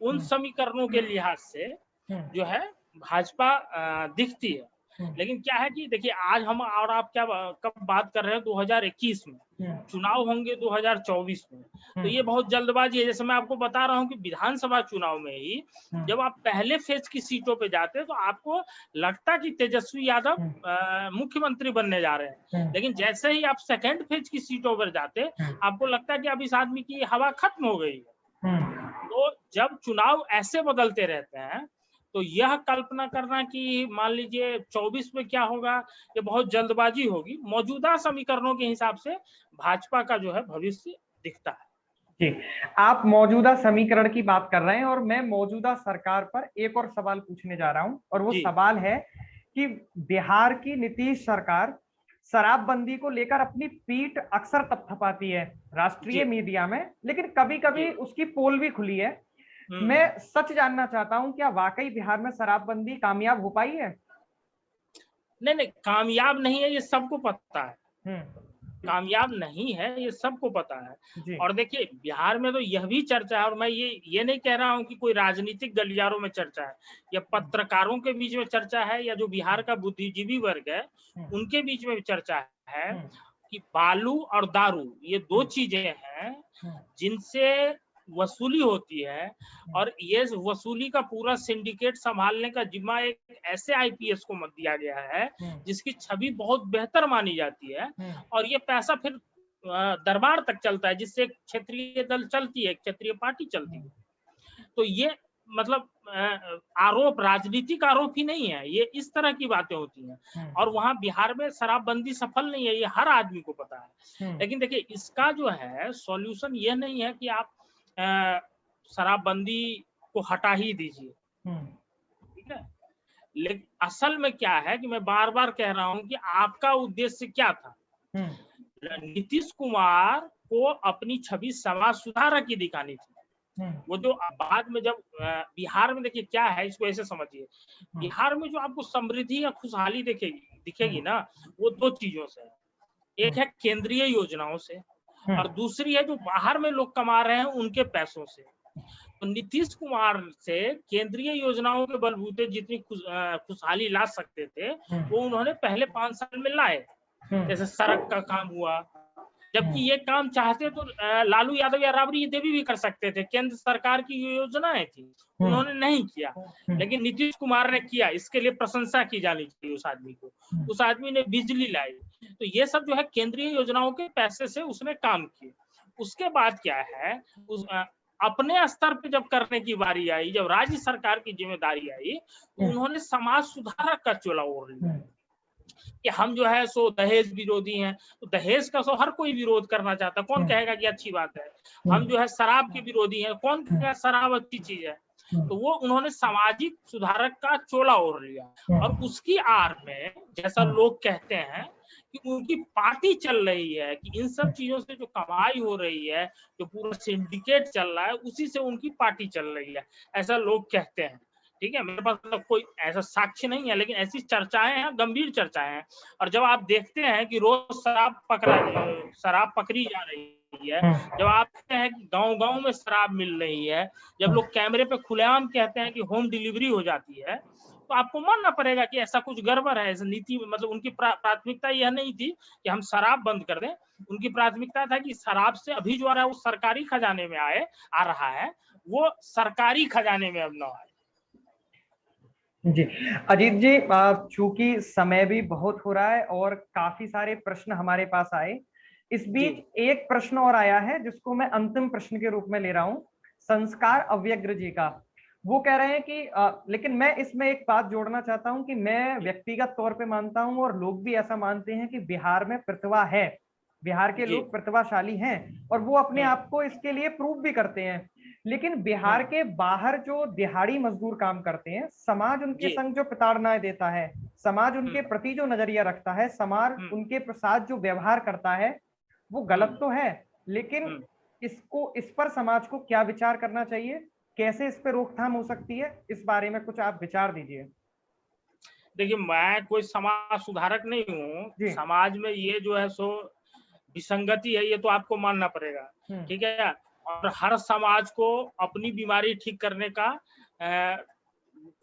उन समीकरणों के लिहाज से जो है भाजपा दिखती है। लेकिन क्या है कि देखिए, आज हम और आप क्या कब बात कर रहे हैं, 2021 में चुनाव होंगे 2024 में, तो ये बहुत जल्दबाजी है। जैसे मैं आपको बता रहा हूँ कि विधानसभा चुनाव में ही जब आप पहले फेज की सीटों पे जाते हैं तो आपको लगता कि तेजस्वी यादव मुख्यमंत्री बनने जा रहे हैं, लेकिन जैसे ही आप सेकेंड फेज की सीटों पर जाते आपको लगता है कि अब इस आदमी की हवा खत्म हो गई है। तो जब चुनाव ऐसे बदलते रहते हैं तो यह कल्पना करना कि मान लीजिए 24 में क्या होगा, ये बहुत जल्दबाजी होगी। मौजूदा समीकरणों के हिसाब से भाजपा का जो है भविष्य दिखता है। जी, आप मौजूदा समीकरण की बात कर रहे हैं और मैं मौजूदा सरकार पर एक और सवाल पूछने जा रहा हूं, और वो सवाल है कि बिहार की नीतीश सरकार शराबबंदी को लेकर अपनी पीठ अक्सर थपथपाती है राष्ट्रीय मीडिया में, लेकिन कभी कभी उसकी पोल भी खुली है। मैं सच जानना चाहता हूं, क्या वाकई बिहार में शराबबंदी कामयाब हो पाई है? नहीं, कामयाब नहीं है, ये सबको पता है। कामयाब नहीं है, ये सबको पता है। और देखिए, बिहार में तो यह भी चर्चा है, और मैं ये नहीं कह रहा हूं कि कोई राजनीतिक गलियारों में चर्चा है, या पत्रकारों के बीच में चर्चा है, या जो बिहार का बुद्धिजीवी वर्ग है उनके बीच में चर्चा है कि बालू और दारू ये दो चीजें हैं जिनसे वसूली होती है, और ये वसूली का पूरा सिंडिकेट संभालने का जिम्मा एक ऐसे आईपीएस को मत दिया गया है जिसकी छवि बहुत बेहतर मानी जाती है, और ये पैसा फिर दरबार तक चलता है, जिससे क्षेत्रीय दल चलती है, क्षेत्रीय पार्टी चलती है। तो ये मतलब आरोप राजनीतिक आरोप ही नहीं है, ये इस तरह की बातें होती हैं। और वहां बिहार में शराबबंदी सफल नहीं है, ये हर आदमी को पता है। लेकिन देखिए, इसका जो है सॉल्यूशन ये नहीं है कि आप शराबबंदी को हटा ही दीजिए, ठीक है। लेकिन असल में क्या है कि मैं बार बार कह रहा हूं कि आपका उद्देश्य क्या था। नीतीश कुमार को अपनी छवि समाज सुधारक की दिखानी थी। वो जो बाद में जब बिहार में देखिए क्या है, इसको ऐसे समझिए, बिहार में जो आपको समृद्धि या खुशहाली दिखेगी ना, वो दो चीजों से है। एक है केंद्रीय योजनाओं से, और दूसरी है जो बाहर में लोग कमा रहे हैं उनके पैसों से। तो नीतीश कुमार से केंद्रीय योजनाओं के बलबूते जितनी खुशहाली ला सकते थे वो उन्होंने पहले 5 साल में लाए। जैसे सड़क का काम हुआ, जबकि ये काम चाहते तो लालू यादव या राबड़ी देवी भी कर सकते थे, केंद्र सरकार की योजनाएं थी, उन्होंने नहीं किया, लेकिन नीतीश कुमार ने किया। इसके लिए प्रशंसा की जानी चाहिए उस आदमी को। उस आदमी ने बिजली लाई, तो ये सब जो है केंद्रीय योजनाओं के पैसे से उसने काम किए। उसके बाद क्या है, अपने स्तर पे जब करने की बारी आई, जब राज्य सरकार की जिम्मेदारी आई, तो उन्होंने समाज सुधारक का चोला ओढ़ लिया कि हम जो है सो दहेज विरोधी हैं। तो दहेज का सो हर कोई विरोध करना चाहता है, कौन कहेगा कि अच्छी बात है। हम जो है शराब के विरोधी हैं, कौन कहेगा शराब अच्छी चीज है। तो वो उन्होंने सामाजिक सुधारक का चोला ओढ़ लिया। और उसकी आड़ में जैसा लोग कहते हैं कि उनकी पार्टी चल रही है, कि इन सब चीजों से जो कमाई हो रही है, जो पूरा सिंडिकेट चल रहा है, उसी से उनकी पार्टी चल रही है, ऐसा लोग कहते हैं। ठीक है, मेरे पास मतलब कोई ऐसा साक्ष्य नहीं है, लेकिन ऐसी चर्चाएं हैं, गंभीर चर्चाएं हैं। और जब आप देखते हैं कि रोज शराब पकड़ी जा रही है, जब आप देखते हैं कि गांव-गांव में शराब मिल रही है, जब लोग कैमरे पे खुलेआम कहते हैं कि होम डिलीवरी हो जाती है, तो आपको मानना पड़ेगा कि ऐसा कुछ गड़बड़ है। इस नीति में मतलब उनकी प्राथमिकता यह नहीं थी कि हम शराब बंद कर दें, उनकी प्राथमिकता था कि शराब से अभी जो आ रहा है वो सरकारी खजाने में आ रहा है, वो सरकारी खजाने में अब न आए। जी अजीत जी, चूंकि समय भी बहुत हो रहा है और काफी सारे प्रश्न हमारे पास आए, इस बीच एक प्रश्न और आया है जिसको मैं अंतिम प्रश्न के रूप में ले रहा हूं, संस्कार अव्यग्र जी का। वो कह रहे हैं कि लेकिन मैं इसमें एक बात जोड़ना चाहता हूं कि मैं व्यक्तिगत तौर पे मानता हूं और लोग भी ऐसा मानते हैं कि बिहार में प्रतिभा है, बिहार के लोग प्रतिभाशाली हैं और वो अपने आप को इसके लिए प्रूव भी करते हैं। लेकिन बिहार के बाहर जो दिहाड़ी मजदूर काम करते हैं, समाज उनके संग जो प्रताड़नाएं देता है, समाज उनके प्रति जो नजरिया रखता है, समाज उनके साथ जो व्यवहार करता है, वो गलत तो है, लेकिन इस पर समाज को क्या विचार करना चाहिए, कैसे इस पर रोकथाम हो सकती है, इस बारे में कुछ आप विचार दीजिए। देखिए, मैं कोई समाज सुधारक नहीं हूँ। समाज में ये जो है सो विसंगति है, ये तो आपको मानना पड़ेगा, ठीक है। और हर समाज को अपनी बीमारी ठीक करने का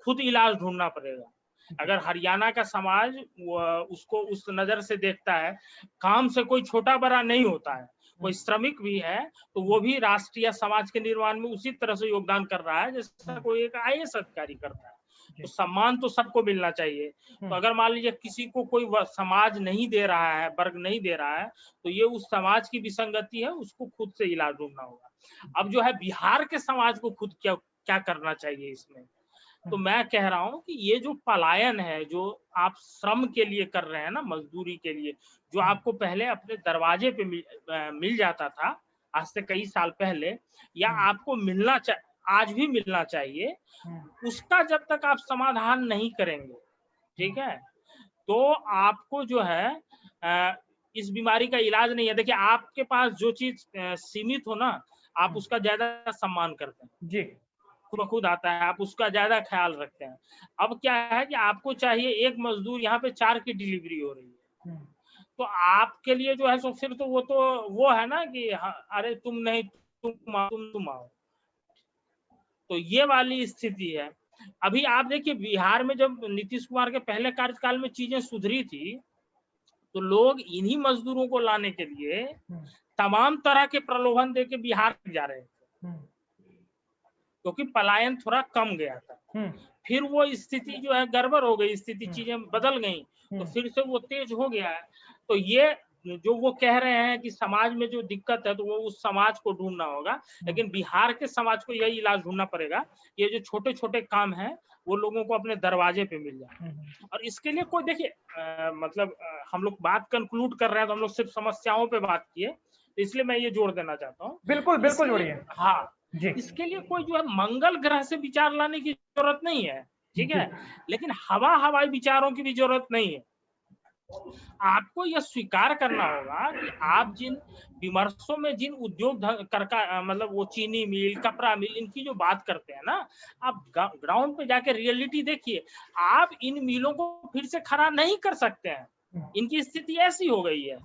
खुद इलाज ढूंढना पड़ेगा। अगर हरियाणा का समाज उसको उस नजर से देखता है, काम से कोई छोटा बड़ा नहीं होता है, कोई श्रमिक भी है तो वो भी राष्ट्रीय समाज के निर्माण में उसी तरह से योगदान कर रहा है जैसा कोई एक IAS अधिकारी करता है। तो सम्मान तो सबको मिलना चाहिए। तो अगर मान लीजिए किसी को कोई समाज नहीं दे रहा है, वर्ग नहीं दे रहा है, तो ये उस समाज की विसंगति है, उसको खुद से इलाज ढूंढना होगा। अब जो है बिहार के समाज को खुद क्या करना चाहिए इसमें, तो मैं कह रहा हूं कि ये जो पलायन है, जो आप श्रम के लिए कर रहे हैं ना, मजदूरी के लिए, जो आपको पहले अपने दरवाजे पे मिल जाता था आज से कई साल पहले, या आपको आज भी मिलना चाहिए, उसका जब तक आप समाधान नहीं करेंगे, ठीक है, तो आपको जो है इस बीमारी का इलाज नहीं है। देखिए, आपके पास जो चीज सीमित हो ना, आप उसका ज्यादा सम्मान करते हैं जी, खुद आता है, आप उसका ज्यादा ख्याल रखते हैं। अब क्या है कि आपको चाहिए एक मजदूर, यहाँ पे 4 की डिलीवरी हो रही है, तो आपके लिए जो है सो फिर तो वो है ना कि अरे तुम नहीं, तुम आओ, तो ये वाली स्थिति है। अभी आप देखिए बिहार में जब नीतीश कुमार के पहले कार्यकाल में चीजें सुधरी थी, तो लोग इन्हीं मजदूरों को लाने के लिए तमाम तरह के प्रलोभन देके बिहार जा रहे थे, क्योंकि पलायन थोड़ा कम गया था। फिर वो स्थिति जो है गड़बड़ हो गई, स्थिति चीजें बदल गई, तो फिर से वो तेज हो गया है। तो ये जो वो कह रहे हैं कि समाज में जो दिक्कत है, तो वो उस समाज को ढूंढना होगा, लेकिन बिहार के समाज को यही इलाज ढूंढना पड़ेगा, ये जो छोटे छोटे काम है वो लोगों को अपने दरवाजे पे मिल जाए। और इसके लिए कोई देखिए मतलब हम लोग बात कंक्लूड कर रहे हैं, तो हम लोग सिर्फ समस्याओं पे बात किए, तो इसलिए मैं ये जोड़ देना चाहता हूँ। बिल्कुल बिल्कुल जोड़िए। हाँ जी। इसके लिए कोई जो है मंगल ग्रह से विचार लाने की जरूरत नहीं है, ठीक है, लेकिन हवाई विचारों की भी जरूरत नहीं है। आपको यह स्वीकार करना होगा कि आप जिन विमर्शों में जिन उद्योग मतलब वो चीनी मिल, कपड़ा मिल, इनकी जो बात करते हैं ना, आप ग्राउंड पे जाके रियलिटी देखिए, आप इन मिलों को फिर से खड़ा नहीं कर सकते हैं, इनकी स्थिति ऐसी हो गई है।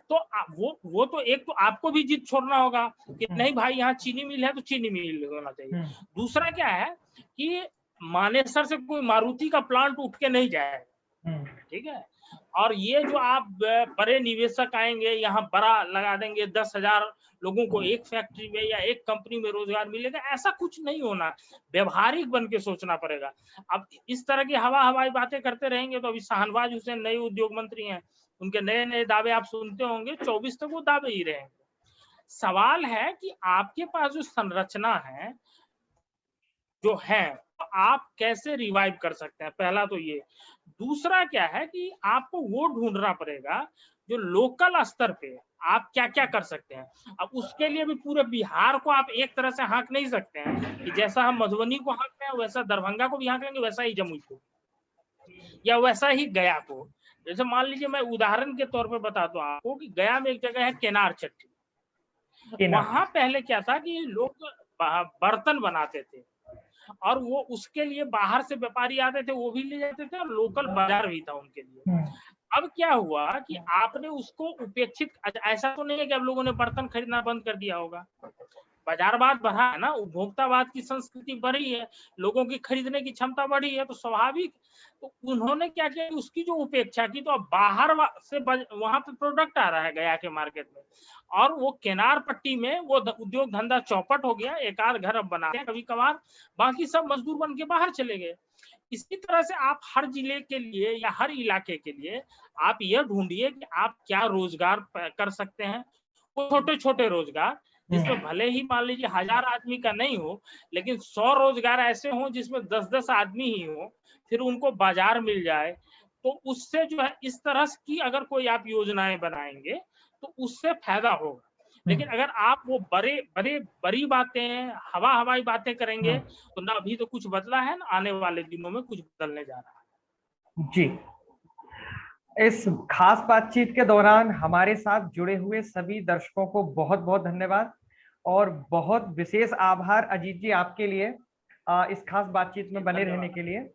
तो वो तो एक तो आपको भी जिद छोड़ना होगा कि नहीं भाई, यहाँ चीनी मिल है तो चीनी मिल होना चाहिए। दूसरा क्या है कि मानेसर से कोई मारुति का प्लांट उठ के नहीं जाए, ठीक है, और ये जो आप बड़े निवेशक आएंगे यहाँ बड़ा लगा देंगे 10,000 लोगों को एक फैक्ट्री में या एक कंपनी में रोजगार मिलेगा, ऐसा कुछ नहीं होना। व्यवहारिक बन के सोचना पड़ेगा। अब इस तरह की हवाई बातें करते रहेंगे तो अभी शाहनवाज हुसैन नए उद्योग मंत्री हैं, उनके नए नए दावे आप सुनते होंगे, 24 तक वो दावे ही रहेंगे। सवाल है कि आपके पास जो संरचना है जो है तो आप कैसे रिवाइव कर सकते हैं, पहला तो ये। दूसरा क्या है कि आपको वो ढूंढना पड़ेगा जो लोकल स्तर पे आप क्या क्या कर सकते हैं। अब उसके लिए भी पूरे बिहार को आप एक तरह से हाँक नहीं सकते हैं कि जैसा हम मधुबनी को हाँकते हैं वैसा दरभंगा को भी हाँक लेंगे, वैसा ही जमुई को या वैसा ही गया को। जैसे मान लीजिए मैं उदाहरण के तौर पे बताता हूँ आपको कि गया में एक जगह है केनार चट्टी। वहां पहले क्या था कि लोग बर्तन बनाते थे और वो उसके लिए बाहर से व्यापारी आते थे, वो भी ले जाते थे और लोकल बाजार भी था उनके लिए। अब क्या हुआ कि आपने उसको उपेक्षित, ऐसा तो नहीं है कि अब लोगों ने बर्तन खरीदना बंद कर दिया होगा, बाजारवाद बढ़ा है ना, उपभोक्तावाद की संस्कृति बढ़ी है, लोगों की खरीदने की क्षमता बढ़ी है, तो स्वाभाविक तो उन्होंने क्या किया, उसकी जो उपेक्षा की, तो अब बाहर से वहां पे प्रोडक्ट आ रहा है गया के मार्केट में, और वो केनार पट्टी में वो उद्योग धंधा चौपट हो गया। एक आध घर अब बनाते हैं कभी कभार, बाकी सब मजदूर बन के बाहर चले गए। इसी तरह से आप हर जिले के लिए या हर इलाके के लिए आप यह ढूंढिए कि आप क्या रोजगार कर सकते हैं, वो छोटे छोटे रोजगार जिसमें भले ही मान लीजिए 1000 आदमी का नहीं हो, लेकिन 100 रोजगार ऐसे हों जिसमें 10-10 आदमी ही हो, फिर उनको बाजार मिल जाए। तो उससे जो है इस तरह की अगर कोई आप योजनाएं बनाएंगे तो उससे फायदा होगा। लेकिन अगर आप वो बड़ी बातें हवाई बातें करेंगे तो ना अभी तो कुछ बदला है, ना आने वाले दिनों में कुछ बदलने जा रहा है। जी, इस खास बातचीत के दौरान हमारे साथ जुड़े हुए सभी दर्शकों को बहुत बहुत धन्यवाद और बहुत विशेष आभार अजीत जी आपके लिए इस खास बातचीत में बने रहने के लिए।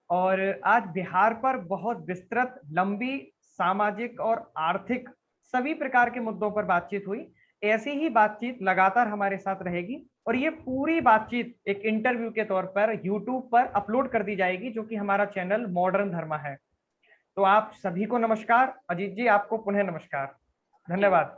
और आज बिहार पर बहुत विस्तृत, लंबी, सामाजिक और आर्थिक सभी प्रकार के मुद्दों पर बातचीत हुई। ऐसी ही बातचीत लगातार हमारे साथ रहेगी और ये पूरी बातचीत एक इंटरव्यू के तौर पर यूट्यूब पर अपलोड कर दी जाएगी, जो कि हमारा चैनल मॉडर्न धर्मा है। तो आप सभी को नमस्कार। अजीत जी आपको पुनः नमस्कार, धन्यवाद।